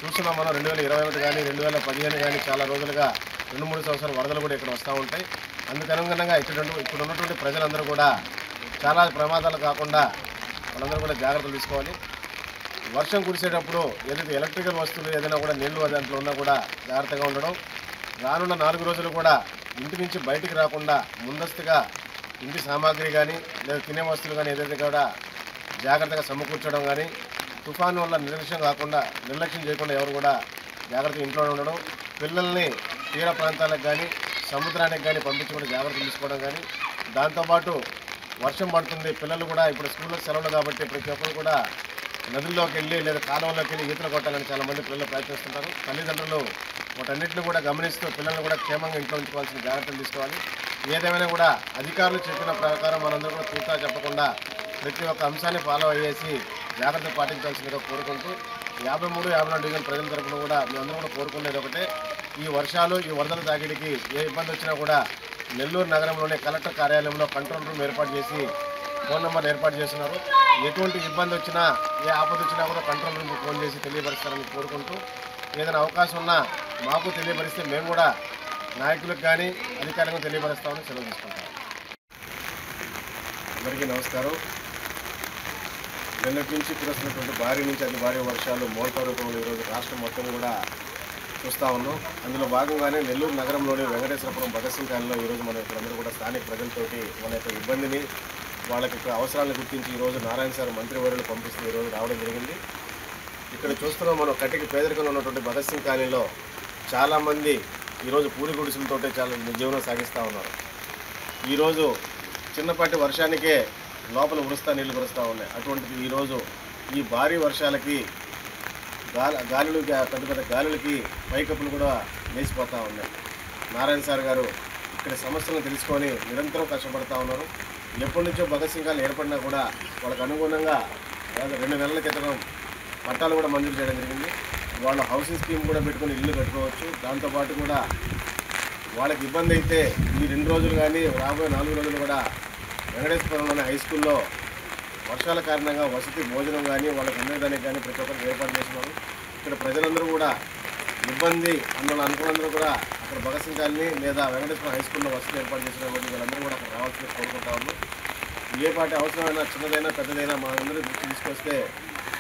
చూస్తున్నాం మనం 2021 కానీ 2015 కానీ చాలా రోజులుగా 2-3 సంవత్సరాల వరదలు కూడా ఇక్కడ వస్తూ ఉంటాయి. అందుకనుగుణంగా ఇక్కడ ఉన్నటువంటి ప్రజలందరూ కూడా చాలా ప్రమాదాలు కాకుండా వాళ్ళందరూ కూడా జాగ్రత్తలు తీసుకోవాలి. వర్షం కురిసేటప్పుడు ఏదైతే ఎలక్ట్రికల్ వస్తువులు ఏదైనా కూడా నీళ్లు దాంట్లో ఉన్నా కూడా జాగ్రత్తగా ఉండడం. రానున్న 4 రోజులు కూడా ఇంటి నుంచి బయటికి రాకుండా ముందస్తుగా ఇంటి సామాగ్రి కానీ లేదా తినే వస్తువులు కానీ ఏదైతే కూడా జాగ్రత్తగా సమకూర్చడం కానీ, తుఫాను వల్ల నిర్లక్ష్యం చేయకుండా ఎవరు కూడా జాగ్రత్తగా ఇంట్లోనే ఉండడం, పిల్లల్ని తీర ప్రాంతాలకు కానీ సముద్రానికి కానీ పంపించకుండా జాగ్రత్తలు తీసుకోవడం కానీ, దాంతోపాటు వర్షం పడుతుంది పిల్లలు కూడా ఇప్పుడు స్కూల్లో సెలవులు కాబట్టి ప్రతి ఒక్కరు కూడా నదుల్లోకి వెళ్ళి లేదా కాలువల్లోకి వెళ్ళి ఈతలు కొట్టాలని చాలామంది పిల్లలు ప్రయత్నిస్తుంటారు. తల్లిదండ్రులు వాటన్నిటిని కూడా గమనిస్తూ పిల్లల్ని కూడా క్షేమంగా ఇంట్లో ఉంచుకోవాల్సిన జాగ్రత్తలు తీసుకోవాలి. ఏదేమైనా కూడా అధికారులు చెప్పిన ప్రకారం మనందరూ కూడా తూచా చెప్పకుండా ప్రతి ఒక్క అంశాన్ని ఫాలో అయ్యేసి జాగ్రత్త పాటించాల్సిందిగా కోరుకుంటూ 53, 54 డివిజన్ ప్రజల తరపున కూడా మేమందరూ కూడా కోరుకునేది ఒకటే, ఈ వర్షాలు ఈ వరదల తాకిడికి ఏ ఇబ్బంది వచ్చినా కూడా నెల్లూరు నగరంలోని కలెక్టర్ కార్యాలయంలో కంట్రోల్ రూమ్ ఏర్పాటు చేసి ఫోన్ నెంబర్ ఏర్పాటు చేస్తున్నారు. ఎటువంటి ఇబ్బంది వచ్చినా ఏ ఆపద వచ్చినా కూడా కంట్రోల్ రూమ్కి ఫోన్ చేసి తెలియపరుస్తారని కోరుకుంటూ, ఏదైనా అవకాశం ఉన్నా మాకు తెలియపరిస్తే మేము కూడా నాయకులకు కానీ అధికారులకు తెలియపరుస్తామని సెలవు తీసుకుంటాం. అందరికీ నమస్కారం. నిన్నటి నుంచి కురుస్తున్నటువంటి భారీ నుంచి అతి భారీ వర్షాలు మోంతా రూపంలో ఈరోజు రాష్ట్రం మొత్తం కూడా చూస్తూ ఉన్నాం. అందులో భాగంగానే నెల్లూరు నగరంలోని వెంకటేశ్వరపురం భగత్ సింగ్ కాలనీలో ఈరోజు మనం ఇక్కడందరూ కూడా స్థానిక ప్రజలతోటి మన యొక్క ఇబ్బందిని వాళ్ళకి అవసరాలను గుర్తించి ఈరోజు నారాయణ సార్ మంత్రివర్యులు పంపిస్తూ ఈరోజు రావడం జరిగింది. ఇక్కడ చూస్తున్నాం మనం కట్టికి పేదరికంలో ఉన్నటువంటి భగత్ సింగ్ కాలనీలో చాలామంది ఈరోజు పూరి గుడిసెలతో చాలా జీవనం సాగిస్తూ ఉన్నారు. ఈరోజు చిన్నపాటి వర్షానికే లోపల నీళ్లు కురుస్తూ ఉన్నాయి. అటువంటిది ఈరోజు ఈ భారీ వర్షాలకి గాలులకి పెద్ద పెద్ద గాలులకి పైకప్పులు కూడా లేచిపోతూ ఉన్నాయి. నారాయణ సార్ గారు ఇక్కడ సమస్యలను తెలుసుకొని నిరంతరం కష్టపడుతూ ఉన్నారు. ఎప్పటి నుంచో భగత్ సింగ్ కాలనీ ఏర్పడినా కూడా వాళ్ళకు అనుగుణంగా 2 నెలల క్రితం పట్టాలు కూడా మంజూరు చేయడం జరిగింది. వాళ్ళ హౌసింగ్ స్కీమ్ కూడా పెట్టుకొని ఇల్లు కట్టుకోవచ్చు. దాంతోపాటు కూడా వాళ్ళకి ఇబ్బంది అయితే ఈ 2 రోజులు కానీ రాబోయే 4 రోజులు కూడా వెంకటేశ్వరంలోని హై స్కూల్లో వర్షాల కారణంగా వసతి భోజనం కానీ వాళ్ళకి ఉండేదానికి కానీ ప్రతి ఒక్కరికి ఏర్పాటు చేస్తున్నారు. ఇక్కడ ప్రజలందరూ కూడా ఇబ్బంది అనుకున్నందరూ కూడా అక్కడ భగత్ సింగ్ కాలనీ లేదా వెంకటేశ్వరం హై స్కూల్లో వసతి ఏర్పాటు చేసిన కాబట్టి వీళ్ళందరూ కూడా అక్కడ రావాల్సింది కోరుకుంటా ఉన్నాం. ఏ పాటి అవసరమైనా చిన్నదైనా పెద్దదైనా మా అందరూ దృష్టి తీసుకొస్తే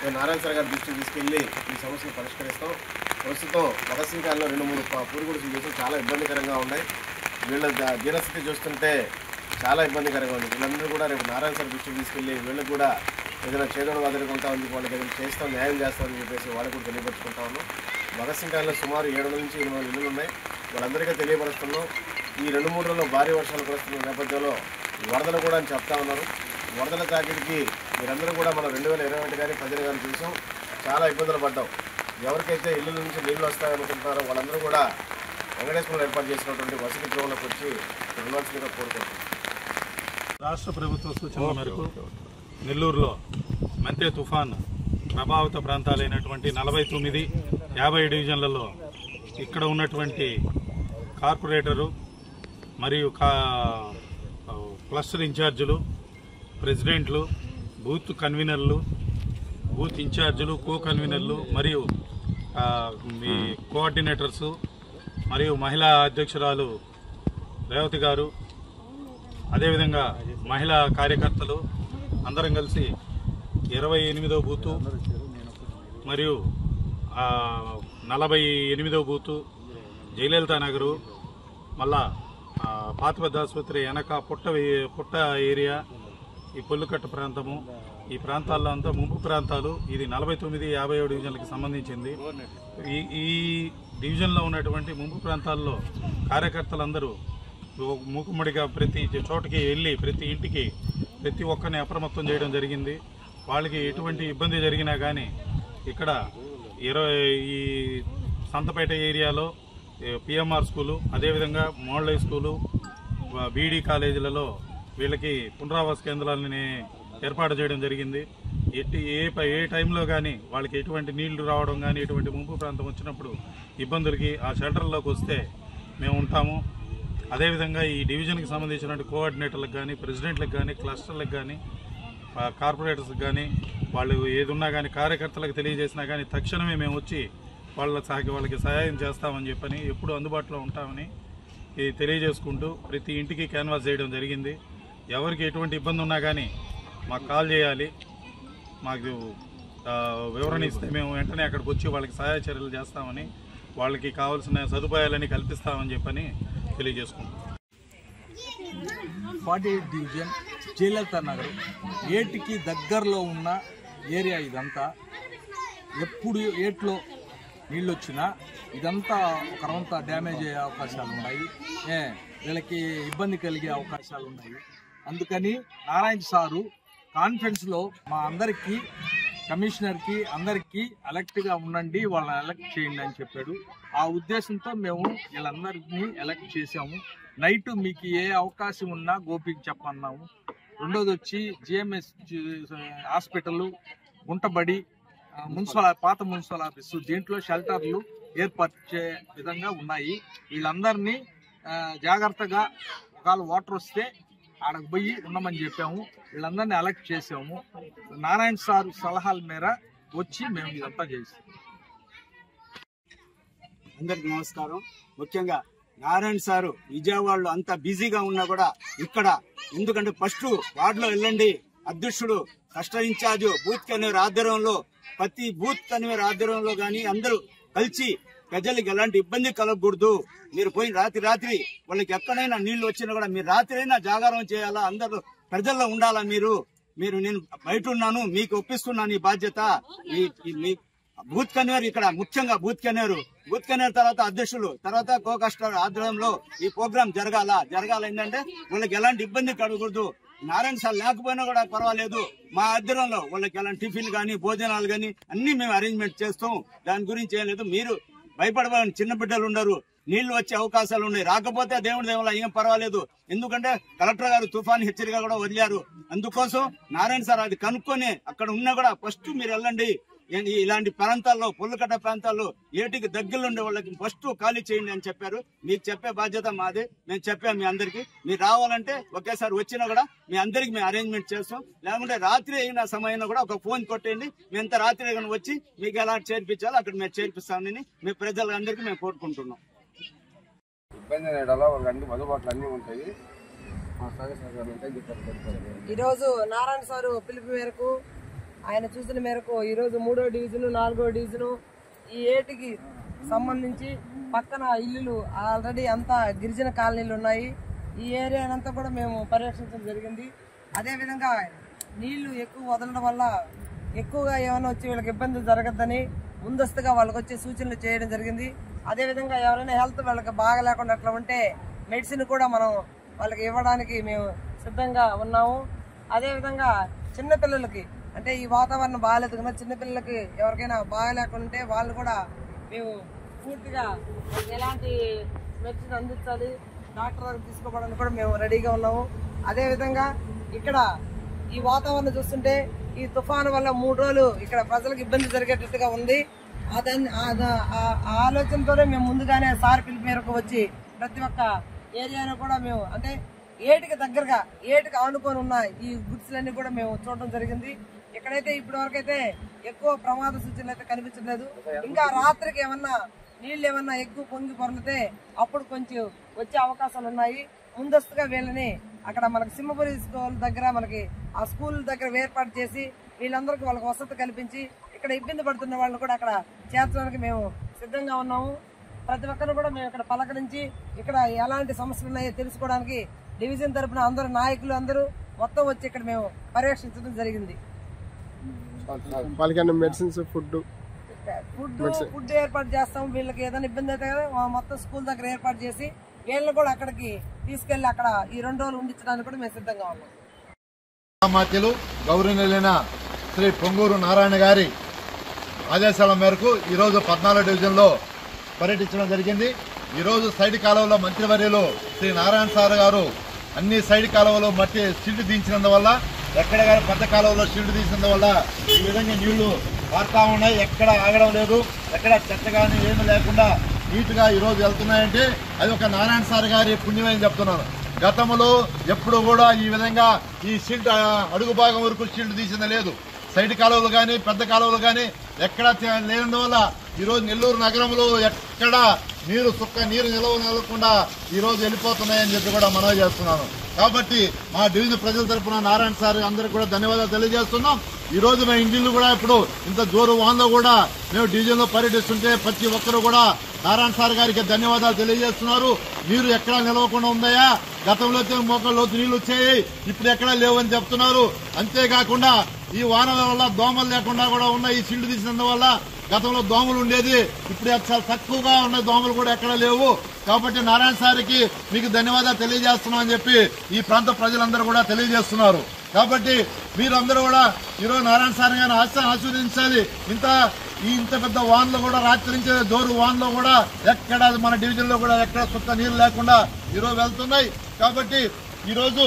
మేము నారాయణ సార్ గారి దృష్టికి తీసుకెళ్ళి ఈ సమస్యను పరిష్కరిస్తాం. ప్రస్తుతం భగత్ సింగ్ కాలనీలో 2-3 పూరి గుడిసెలు చేసి చాలా ఇబ్బందికరంగా ఉన్నాయి. వీళ్ళ దీనస్థితి చూస్తుంటే చాలా ఇబ్బందికరంగా ఉంది. వీళ్ళందరూ కూడా రేపు నారాయణ సార్ దృష్టికి తీసుకెళ్ళి వీళ్ళకి కూడా ఏదైనా చేదోడు వదులుకుంటా ఉంది, వాళ్ళకి ఏదైనా చేస్తాం న్యాయం చేస్తామని చెప్పేసి వాళ్ళకి కూడా తెలియపరుచుకుంటా ఉన్నాం. భగత్ సింగ్ కాలనీలో సుమారు 700 నుంచి 800 ఇళ్ళు ఉన్నాయి. వాళ్ళందరికీ తెలియపరుస్తున్నాం. ఈ 2-3 రోజుల్లో భారీ వర్షాలు కురుస్తున్న నేపథ్యంలో వరదలు కూడా అని చెప్తా ఉన్నారు. వరదల తాకిడికి మీరందరూ కూడా మనం 2021 కానీ 10 కానీ చూసాం, చాలా ఇబ్బందులు పడ్డాం. ఎవరికైతే ఇళ్ళ నుంచి నీళ్లు వస్తాయనుకుంటున్నారో వాళ్ళందరూ కూడా వెంకటేశ్వరంలో ఏర్పాటు చేసినటువంటి వసతి గృహంలోకి వచ్చి ఉండాల్సిందిగా కోరుకుంటున్నాం. రాష్ట్ర ప్రభుత్వ సూచనల మేరకు నెల్లూరులో మెంతే తుఫాన్ ప్రభావిత ప్రాంతాలైనటువంటి 49, 50 డివిజన్లలో ఇక్కడ ఉన్నటువంటి కార్పొరేటరు మరియు క్లస్టర్ ఇన్ఛార్జీలు, ప్రెసిడెంట్లు, బూత్ కన్వీనర్లు, బూత్ ఇన్ఛార్జీలు, కో కన్వీనర్లు మరియు మీ కోఆర్డినేటర్సు మరియు మహిళా అధ్యక్షురాలు రేవతి గారు, అదేవిధంగా మహిళా కార్యకర్తలు అందరం కలిసి 28వ బూతు మరియు 48వ బూతు, జయలలిత నగరు, మళ్ళా పాత పెద్ద ఆసుపత్రి వెనక పుట్ట ఏరియా, ఈ పొల్లుకట్ట ప్రాంతము, ఈ ప్రాంతాల్లో అంతా ముంపు ప్రాంతాలు. ఇది 49, 57 డివిజన్లకు సంబంధించింది. ఈ డివిజన్లో ఉన్నటువంటి ముంపు ప్రాంతాల్లో కార్యకర్తలందరూ మూకుమ్మడిగా ప్రతి చోటకి వెళ్ళి ప్రతి ఇంటికి ప్రతి ఒక్కరిని అప్రమత్తం చేయడం జరిగింది. వాళ్ళకి ఎటువంటి ఇబ్బంది జరిగినా కానీ ఇక్కడ ఈ సంతపేట ఏరియాలో పిఎంఆర్ స్కూలు, అదేవిధంగా మోడల్ హై స్కూలు, బీడీ కాలేజీలలో వీళ్ళకి పునరావాస కేంద్రాలని ఏర్పాటు చేయడం జరిగింది. ఏ టైంలో కానీ వాళ్ళకి ఎటువంటి నీళ్లు రావడం కానీ ఎటువంటి ముంపు ప్రాంతం వచ్చినప్పుడు ఇబ్బందులకి ఆ షెల్టర్లోకి వస్తే మేము ఉంటాము. అదేవిధంగా ఈ డివిజన్కి సంబంధించిన కోఆర్డినేటర్లకు కానీ, ప్రెసిడెంట్లకు కానీ, క్లస్టర్లకు కానీ, కార్పొరేటర్స్కి కానీ, వాళ్ళు ఏదున్నా కానీ కార్యకర్తలకు తెలియజేసినా కానీ తక్షణమే మేము వచ్చి వాళ్ళకి సహాయం చేస్తామని చెప్పని ఎప్పుడు అందుబాటులో ఉంటామని తెలియజేసుకుంటూ ప్రతి ఇంటికి క్యాన్వాస్ చేయడం జరిగింది. ఎవరికి ఎటువంటి ఇబ్బంది ఉన్నా కానీ మాకు కాల్ చేయాలి, మాకు వివరణ ఇస్తే మేము వెంటనే అక్కడికి వచ్చి వాళ్ళకి సహాయ చర్యలు చేస్తామని, వాళ్ళకి కావాల్సిన సదుపాయాలని కల్పిస్తామని చెప్పని తెలియజేసుకుంటాం. 48 డివిజన్ జయలలితా నగర్ ఏటికి దగ్గరలో ఉన్న ఏరియా ఇదంతా. ఎప్పుడు ఏట్లో నీళ్ళు వచ్చినా ఇదంతా ఒకరంతా డ్యామేజ్ అయ్యే అవకాశాలు ఉన్నాయి, వీళ్ళకి ఇబ్బంది కలిగే అవకాశాలు ఉన్నాయి. అందుకని నారాయణ సారు కాన్ఫరెన్స్లో మా అందరికీ, కమిషనర్కి అందరికీ ఎలక్ట్గా ఉండండి, వాళ్ళని ఎలక్ట్ చేయండి అని చెప్పాడు. ఆ ఉద్దేశంతో మేము వీళ్ళందరినీ ఎలక్ట్ చేసాము. నైట్ మీకు ఏ అవకాశం ఉన్నా గోపికి చెప్పన్నాము. రెండోది వచ్చి జిఎంఎస్ హాస్పిటల్, గుంటబడి, పాత మున్సిపల్ ఆఫీసు, దీంట్లో షెల్టర్లు ఏర్పరిచే విధంగా ఉన్నాయి. వీళ్ళందరినీ జాగ్రత్తగా ఒకవేళ వాటర్ వస్తే ఆడకు పోయి ఉండమని చెప్పాము. వీళ్ళందరినీ ఎలక్ట్ చేసాము. నారాయణ సార్ సలహాల మేర వచ్చి మేము ఇదంతా చేసాం. అందరికి నమస్కారం. ముఖ్యంగా నారాయణ సారు విజయవాడలో అంత బిజీగా ఉన్నా కూడా ఇక్కడ, ఎందుకంటే ఫస్ట్ వార్డులో వెళ్ళండి, అధ్యక్షుడు కష్ట ఇన్ఛార్జ్ బూత్ కన్వీనర్ ఆధ్వర్యంలో, ప్రతి బూత్ కన్వీనర్ ఆధ్వర్యంలో కానీ అందరూ కలిసి ప్రజలకు ఎలాంటి ఇబ్బంది కలగకూడదు, మీరు పోయిన రాత్రి వాళ్ళకి ఎక్కడైనా నీళ్లు వచ్చినా కూడా మీరు రాత్రి అయినా జాగారం చేయాలా, అందరూ ప్రజల్లో ఉండాలా. మీరు నేను బయట ఉన్నాను, మీకు ఒప్పిస్తున్నాను ఈ బాధ్యత. మీ బూత్ కన్వీనర్ ఇక్కడ, ముఖ్యంగా బూత్ కన్వీనర్ తర్వాత అధ్యక్షులు, తర్వాత కోకస్టర్ ఆధ్వర్యంలో ఈ ప్రోగ్రాం జరగాల ఏంటంటే వాళ్ళకి ఎలాంటి ఇబ్బంది కలగకూడదు. నారాయణ సార్ లేకపోయినా కూడా పర్వాలేదు, మా ఆధ్వర్యంలో వాళ్ళకి ఎలాంటి టిఫిన్లు కానీ, భోజనాలు కానీ అన్ని మేము అరేంజ్మెంట్ చేస్తాం. దాని గురించి ఏం లేదు, మీరు భయపడవాలని. చిన్న బిడ్డలు ఉన్నారు, నీళ్లు వచ్చే అవకాశాలు ఉన్నాయి, రాకపోతే దేవుడి దేవుళ్ళ ఏం పర్వాలేదు. ఎందుకంటే కలెక్టర్ గారు తుఫాను హెచ్చరిక కూడా వదిలారు. అందుకోసం నారాయణ సార్ అది కనుక్కొని అక్కడ ఉన్నా కూడా ఫస్ట్ మీరు వెళ్ళండి. ఇలాంటి ప్రాంతాల్లో, పుల్లకట్ట ప్రాంతాల్లో ఏటికి దగ్గరలో ఉండే వాళ్ళకి ఫస్ట్ ఖాళీ చేయండి అని చెప్పారు. మీకు చెప్పే బాధ్యత మాది. మేము చెప్పాము మీ అందరికి, మీరు రావాలంటే ఒకేసారి వచ్చినా కూడా మీ అందరికి మేము అరేంజ్మెంట్ చేస్తాం. లేకుంటే రాత్రి అయిన సమయంలో కూడా ఒక ఫోన్ కొట్టేయండి, మేము ఎంత రాత్రి కానీ వచ్చి మీకు ఎలా చేర్పించాలో అక్కడ మేము చేర్పిస్తామని మీ ప్రజలందరికీ మేము కోరుకుంటున్నాం. ఇబ్బంది వాళ్ళకి అందుబాటులో అన్నీ ఉంటాయి. ఈరోజు నారాయణ సారు పిలుపు మేరకు, ఆయన చూసిన మేరకు ఈరోజు 3వ డివిజన్, 4వ డివిజను ఈ ఏటికి సంబంధించి పక్కన ఇల్లులు ఆల్రెడీ అంతా గిరిజన కాలనీలు ఉన్నాయి. ఈ ఏరియానంతా కూడా మేము పర్యవేక్షించడం జరిగింది. అదేవిధంగా నీళ్లు ఎక్కువ వదలడం వల్ల ఎక్కువగా ఏమైనా వచ్చి వీళ్ళకి ఇబ్బందులు జరగద్దని ముందస్తుగా వాళ్ళకి వచ్చే సూచనలు చేయడం జరిగింది. అదేవిధంగా ఎవరైనా హెల్త్ వాళ్ళకి బాగా లేకుండా అట్లా ఉంటే మెడిసిన్ కూడా మనం వాళ్ళకి ఇవ్వడానికి మేము సిద్ధంగా ఉన్నాము. అదేవిధంగా చిన్నపిల్లలకి, అంటే ఈ వాతావరణం బాగాలేదు కదా, చిన్నపిల్లలకి ఎవరికైనా బాగా లేకుంటే వాళ్ళు కూడా మేము పూర్తిగా ఎలాంటి మెడిసిన్ అందించాలి, డాక్టర్ దగ్గర తీసుకోవడానికి కూడా మేము రెడీగా ఉన్నాము. అదేవిధంగా ఇక్కడ ఈ వాతావరణం చూస్తుంటే ఈ తుఫాను వల్ల 3 రోజులు ఇక్కడ ప్రజలకు ఇబ్బంది జరిగేటట్టుగా ఉంది. ఆలోచనతోనే మేము ముందుగానే సార్ పిలుపు మేరకు వచ్చి ప్రతి ఒక్క ఏరియాను కూడా మేము, అంటే ఏటికి దగ్గరగా, ఏటికి ఆనుకొని ఉన్న ఈ గుడ్స్లన్నీ కూడా మేము చూడడం జరిగింది. ఇక్కడైతే ఇప్పటి వరకు అయితే ఎక్కువ ప్రమాద సూచనలు అయితే కనిపించలేదు. ఇంకా రాత్రికి ఏమన్నా నీళ్ళు ఏమన్నా ఎక్కువ పొంగి పొరలితే అప్పుడు కొంచెం వచ్చే అవకాశాలు ఉన్నాయి. ముందస్తుగా వీళ్ళని అక్కడ మనకి సింహపురి స్కూల్ దగ్గర, మనకి ఆ స్కూల్ దగ్గర ఏర్పాటు చేసి వీళ్ళందరికీ వాళ్ళకి వసతి కల్పించి ఇక్కడ ఇబ్బంది పడుతున్న వాళ్ళని కూడా అక్కడ చేర్చడానికి మేము సిద్ధంగా ఉన్నాము. ప్రతి ఒక్కరు కూడా మేము ఇక్కడ పలకరించి ఇక్కడ ఎలాంటి సమస్యలు ఉన్నాయో తెలుసుకోవడానికి డివిజన్ తరఫున అందరూ నాయకులు అందరూ మొత్తం వచ్చి ఇక్కడ మేము పర్యవేక్షించడం జరిగింది. ఫుడ్ ఏర్పాటు చేస్తాం. వీళ్ళకి ఏదైనా ఇబ్బంది అయితే మొత్తం స్కూల్ దగ్గర ఏర్పాటు చేసి వీళ్ళని కూడా అక్కడికి తీసుకెళ్లి అక్కడ ఈ 2 రోజులు ఉండించడానికి కూడా మేము సిద్ధంగా ఉన్నాం. గౌరవనీయులైన శ్రీ పొంగూరు నారాయణ గారి ఆదేశాల మేరకు ఈరోజు 14వ డివిజన్లో పర్యటించడం జరిగింది. ఈరోజు సైడ్ కాలువలో మంత్రివర్యులు శ్రీ నారాయణ సార్ గారు అన్ని సైడ్ కాలువలో మట్టి షిల్డ్ దించినందువల్ల, ఎక్కడ కానీ పెద్ద కాలువలో షిల్డ్ తీసినందువల్ల ఈ విధంగా నీళ్లు పారుతా ఉన్నాయి. ఎక్కడ ఆగడం లేదు, ఎక్కడ చెత్త కానీ ఏమీ లేకుండా నీట్గా ఈరోజు వెళ్తున్నాయంటే అది ఒక నారాయణ సార్ గారి పుణ్యమని చెప్తున్నాను. గతంలో ఎప్పుడు కూడా ఈ విధంగా ఈ షిల్డ్ అడుగు భాగం వరకు షిల్డ్ తీసింది లేదు. సైడ్ కాలువలు కానీ పెద్ద కాలువలు కానీ ఎక్కడా లేనందువల్ల ఈరోజు నెల్లూరు నగరంలో ఎక్కడ నీరు నిలవకుండా ఈరోజు వెళ్ళిపోతున్నాయని చెప్పి కూడా మనవి చేస్తున్నాను. కాబట్టి మా డివిజన్ ప్రజల తరఫున నారాయణ సార్ అందరికీ కూడా ధన్యవాదాలు తెలియజేస్తున్నాం. ఈ రోజు మా ఇంటిళ్ళు కూడా ఇప్పుడు ఇంత జోరు వాన్లో కూడా మేము డివిజన్లో పర్యటిస్తుంటే ప్రతి ఒక్కరు కూడా నారాయణ సార్ గారికి ధన్యవాదాలు తెలియజేస్తున్నారు. నీరు ఎక్కడా నిలవకుండా ఉందాయా, గతంలో మోకాళ్ళలోతు నీళ్లు వచ్చాయి, ఇప్పుడు ఎక్కడా లేవని చెప్తున్నారు. అంతేకాకుండా ఈ వానల వల్ల దోమలు లేకుండా కూడా ఉన్నాయి. ఈ షిల్డ్ తీసినందువల్ల గతంలో దోమలు ఉండేది, ఇప్పుడు చాలా తక్కువగా ఉన్నాయి, దోమలు కూడా ఎక్కడ లేవు. కాబట్టి నారాయణ సార్కి మీకు ధన్యవాదాలు తెలియజేస్తున్నాం అని చెప్పి ఈ ప్రాంత ప్రజలందరూ కూడా తెలియజేస్తున్నారు. కాబట్టి మీరందరూ కూడా ఈరోజు నారాయణ సార్ గారిని ఆశీర్వదించాలి. ఇంత పెద్ద వాన్లో కూడా రాత్రి నుంచి జోరు వాన్లో కూడా ఎక్కడ మన డివిజన్లో కూడా ఎక్కడ సుక్క నీరు లేకుండా ఈరోజు వెళ్తున్నాయి. కాబట్టి ఈరోజు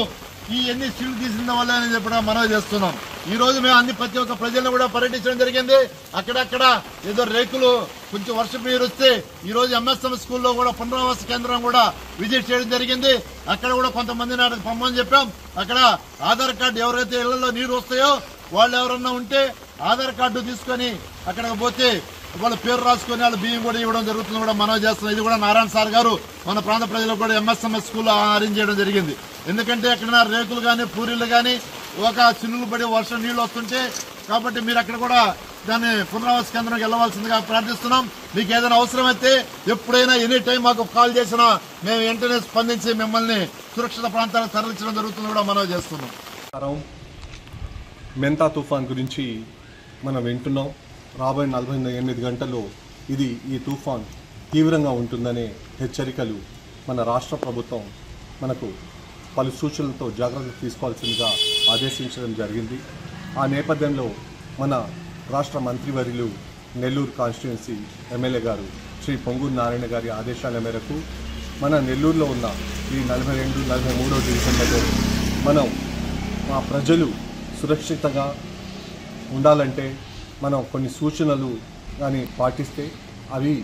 ఈ ఎన్ని షిల్డ్ తీసిన వల్ల అని చెప్పి మనవి చేస్తున్నాం. ఈ రోజు మేము ప్రతి ఒక్క ప్రజలను కూడా పర్యటించడం జరిగింది. అక్కడక్కడ ఏదో రేకులు కొంచెం వర్షం నీరు వస్తే ఈ రోజు ఎంఎస్ఎం స్కూల్లో కూడా పునరావాస కేంద్రం కూడా విజిట్ చేయడం జరిగింది. అక్కడ కూడా కొంతమంది నాటికి పొమ్మని చెప్పాం. అక్కడ ఆధార్ కార్డు ఎవరైతే ఇళ్లలో నీరు వస్తాయో వాళ్ళు ఎవరన్నా ఉంటే ఆధార్ కార్డు తీసుకొని అక్కడికి పోతే వాళ్ళ పేరు రాసుకొని వాళ్ళ బియ్యం కూడా ఇవ్వడం జరుగుతుంది కూడా మనవి చేస్తున్నాం. ఇది కూడా నారాయణ సార్ గారు మన ప్రాంత ప్రజలకు కూడా ఎంఎస్ఎంఎస్ స్కూల్లో అరేంజ్ చేయడం జరిగింది. ఎందుకంటే ఎక్కడ రేకులు కానీ పూరీలు కానీ ఒక చిల్లులు పడి వర్షం నీళ్లు వస్తుంటే కాబట్టి మీరు అక్కడ కూడా దాన్ని పునరావాస కేంద్రంకి వెళ్ళవలసిందిగా ప్రార్థిస్తున్నాం. మీకు ఏదైనా అవసరమైతే ఎప్పుడైనా ఎనీ టైం మాకు కాల్ చేసినా మేము వెంటనే స్పందించి మిమ్మల్ని సురక్షిత ప్రాంతాలకు తరలించడం జరుగుతుంది కూడా మనవి చేస్తున్నాం. మెంతా తుఫాన్ గురించి మనం వింటున్నాం. రాబోయే 48 గంటల్లో ఈ తుఫాన్ తీవ్రంగా ఉంటుందనే హెచ్చరికలు మన రాష్ట్ర ప్రభుత్వం మనకు పలు సూచనలతో జాగ్రత్తలు తీసుకోవాల్సిందిగా ఆదేశించడం జరిగింది. ఆ నేపథ్యంలో మన రాష్ట్ర మంత్రివర్యులు నెల్లూరు కాన్స్టిట్యుయెన్సీ ఎమ్మెల్యే గారు శ్రీ పొంగూరు నారాయణ గారి ఆదేశాల మేరకు మన నెల్లూరులో ఉన్న ఈ 42, 43వ డివిజన్లలో మనం మా ప్రజలు సురక్షితంగా ఉండాలంటే మనం కొన్ని సూచనలు కానీ పాటిస్తే అవి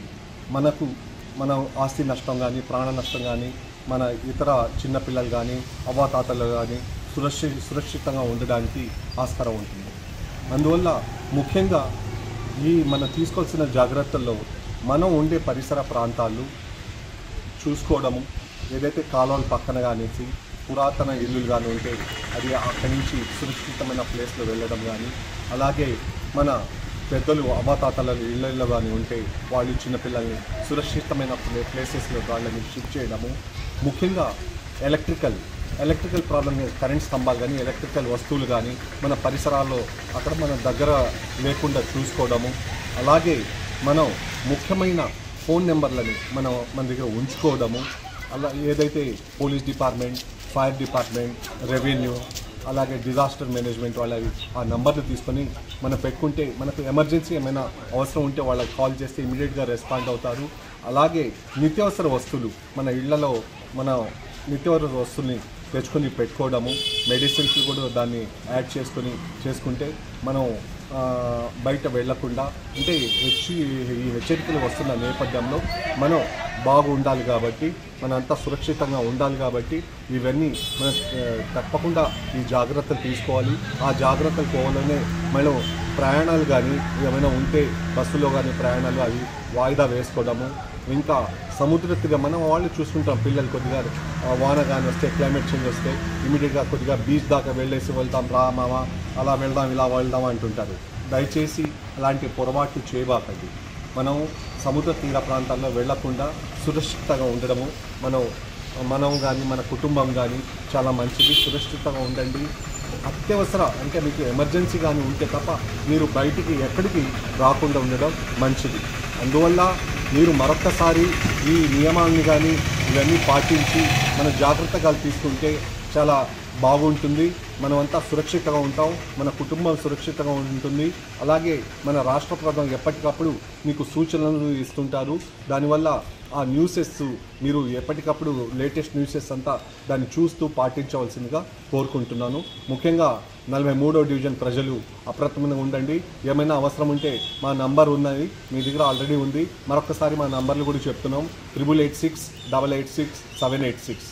మన ఆస్తి నష్టం కానీ ప్రాణ నష్టం కానీ మన ఇతర చిన్నపిల్లలు కానీ అవ్వాతాతలు కానీ సురక్షితంగా ఉండడానికి ఆస్కారం ఉంటుంది. అందువల్ల ముఖ్యంగా మనం తీసుకోవాల్సిన జాగ్రత్తల్లో మనం ఉండే పరిసర ప్రాంతాలు చూసుకోవడము, ఏదైతే కాలువల పక్కన కానిసి పురాతన ఇల్లులు కానీ ఉంటే అది అక్కడి నుంచి సురక్షితమైన ప్లేస్లో వెళ్ళడం కానీ, అలాగే మన పెద్దలు అవ్వాతాతల ఇళ్లలో కానీ ఉంటే వాళ్ళు చిన్నపిల్లల్ని సురక్షితమైన ప్లేసెస్లో వాళ్ళని షిఫ్ట్ చేయడము. ముఖ్యంగా ఎలక్ట్రికల్ ప్రాబ్లం, కరెంట్ స్తంభాలు కానీ ఎలక్ట్రికల్ వస్తువులు కానీ మన పరిసరాల్లో అక్కడ మన దగ్గర లేకుండా చూసుకోవడము. అలాగే మనం ముఖ్యమైన ఫోన్ నెంబర్లని మన దగ్గర ఉంచుకోవడము. అలా ఏదైతే police department, fire department, revenue, అలాగే డిజాస్టర్ మేనేజ్మెంట్ వాళ్ళవి ఆ నంబర్లు తీసుకొని మనం పెట్టుకుంటే మనకు ఎమర్జెన్సీ ఏమైనా అవసరం ఉంటే వాళ్ళకి కాల్ చేస్తే ఇమీడియట్గా రెస్పాండ్ అవుతారు. అలాగే నిత్యావసర వస్తువులు మన ఇళ్లలో మన నిత్యావసర వస్తువుల్ని తెచ్చుకొని పెట్టుకోవడము, మెడిసిన్స్ కూడా దాన్ని యాడ్ చేసుకుంటే మనం బయట వెళ్లకుండా, అంటే ఈ హెచ్చరికలు వస్తున్న నేపథ్యంలో మనం బాగుండాలి కాబట్టి, మనంతా సురక్షితంగా ఉండాలి కాబట్టి ఇవన్నీ మనం తప్పకుండా ఈ జాగ్రత్తలు తీసుకోవాలి. ఆ జాగ్రత్తలు పోవాలనే మనం ప్రయాణాలు కానీ ఏమైనా ఉంటే బస్సులో కానీ ప్రయాణాలు అవి వాయిదా వేసుకోవడము. ఇంకా సముద్ర తీరం మనం వాళ్ళు చూసుకుంటాం, పిల్లలు కొద్దిగా వాన కానీ వస్తే, క్లైమేట్ చేంజ్ వస్తే ఇమీడియట్గా కొద్దిగా బీచ్ దాకా వెళ్తాం, రా మామ అలా వెళ్దాం ఇలా వెళ్దాం అంటుంటారు. దయచేసి అలాంటి పొరపాట్లు చేయబాకండి. మనం సముద్ర తీర ప్రాంతాల్లో వెళ్లకుండా సురక్షితంగా ఉండడము మనం కానీ మన కుటుంబం కానీ చాలా మంచిది. సురక్షితంగా ఉండండి. అత్యవసర అంటే మీకు ఎమర్జెన్సీ కానీ ఉంటే తప్ప మీరు బయటికి ఎక్కడికి రాకుండా ఉండడం మంచిది. అందువల్ల మీరు మరొక్కసారి ఈ నియమాన్ని కానీ ఇవన్నీ పాటించి మన జాగ్రత్తగా తీసుకుంటే చాలా బాగుంటుంది, మనమంతా సురక్షితంగా ఉంటాం, మన కుటుంబం సురక్షితంగా ఉంటుంది. అలాగే మన రాష్ట్ర ప్రభుత్వం ఎప్పటికప్పుడు మీకు సూచనలు ఇస్తుంటారు. దానివల్ల ఆ న్యూసెస్ మీరు ఎప్పటికప్పుడు లేటెస్ట్ న్యూసెస్ అంతా దాన్ని చూస్తూ పాటించవలసిందిగా కోరుకుంటున్నాను. ముఖ్యంగా 43వ డివిజన్ ప్రజలు అప్రమత్తంగా ఉండండి. ఏమైనా అవసరం ఉంటే మా నంబర్ ఉన్నది, మీ దగ్గర ఆల్రెడీ ఉంది. మరొకసారి మా నంబర్లు కూడా చెప్తున్నాం. 8886886786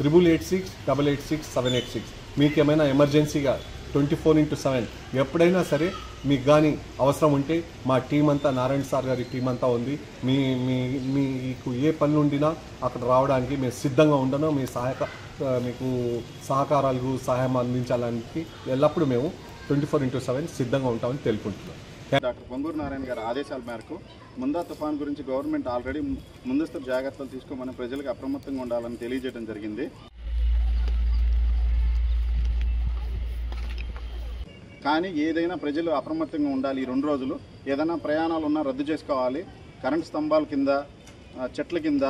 8886886786. మీకు ఏమైనా ఎమర్జెన్సీగా 24/7 ఎప్పుడైనా సరే మీకు కానీ అవసరం ఉంటే మా టీం అంతా, నారాయణ సార్ గారి టీం అంతా ఉంది. మీకు ఏ పనులు ఉండినా అక్కడ రావడానికి మేము సిద్ధంగా ఉండను. మీకు సహకారాలకు సహాయం అందించాలని ఎల్లప్పుడూ మేము 24/7 సిద్ధంగా ఉంటామని తెలుపుకుంటున్నాం. డాక్టర్ పొంగూరు నారాయణ గారి ఆదేశాల మేరకు ముందా తుఫాన్ గురించి గవర్నమెంట్ ఆల్రెడీ ముందస్తు జాగ్రత్తలు తీసుకోమని ప్రజలకు అప్రమత్తంగా ఉండాలని తెలియజేయడం జరిగింది. కానీ ఏదైనా ప్రజలు అప్రమత్తంగా ఉండాలి. ఈ 2 రోజులు ఏదైనా ప్రయాణాలు ఉన్నా రద్దు చేసుకోవాలి. కరెంటు స్తంభాల కింద, చెట్ల కింద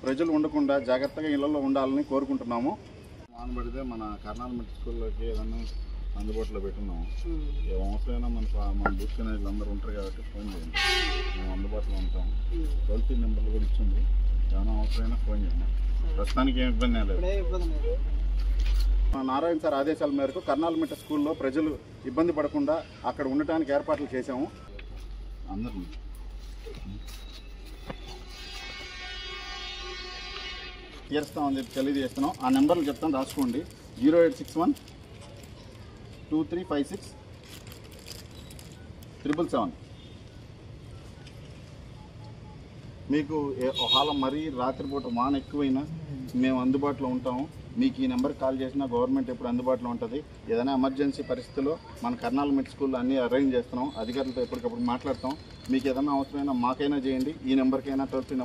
ప్రజలు ఉండకుండా జాగ్రత్తగా ఇళ్లలో ఉండాలని కోరుకుంటున్నాము. మానబడితే మన కర్నాటక స్కూల్లోకి ఏదైనా అందుబాటులో పెట్టున్నాము. ఏ అవసరమైనా మన బుక్స్కునే వీళ్ళందరూ ఉంటారు కాబట్టి ఫోన్ చేయండి, మేము అందుబాటులో ఉంటాము. టోల్ ఫ్రీ నెంబర్లు కూడా ఇచ్చింది, ఏమైనా అవసరమైనా ఫోన్ చేయండి. ప్రస్తుతానికి ఏం ఇబ్బంది లేదు. నారాయణ సార్ ఆదేశాల మేరకు కర్నాలమిట్ట స్కూల్లో ప్రజలు ఇబ్బంది పడకుండా అక్కడ ఉండటానికి ఏర్పాట్లు చేశాము. అందరూ తీరుస్తామని చెప్పి తెలియజేస్తున్నాం. ఆ నెంబర్లు చెప్తాను, రాసుకోండి. 0861-2356-777. మీకు ఒకవేళ మరీ రాత్రిపూట వాన ఎక్కువైనా మేము అందుబాటులో ఉంటాము. మీకు ఈ నెంబర్కి కాల్ చేసినా గవర్నమెంట్ ఎప్పుడు అందుబాటులో ఉంటుంది. ఏదైనా ఎమర్జెన్సీ పరిస్థితుల్లో మన కర్నాలమిట్ట స్కూల్లో అన్నీ అరేంజ్ చేస్తున్నాం. అధికారులతో ఎప్పటికప్పుడు మాట్లాడతాం. మీకు ఏదైనా అవసరమైనా మాకైనా చేయండి. ఈ నెంబర్కైనా టోల్ ఫ్రీ నెంబర్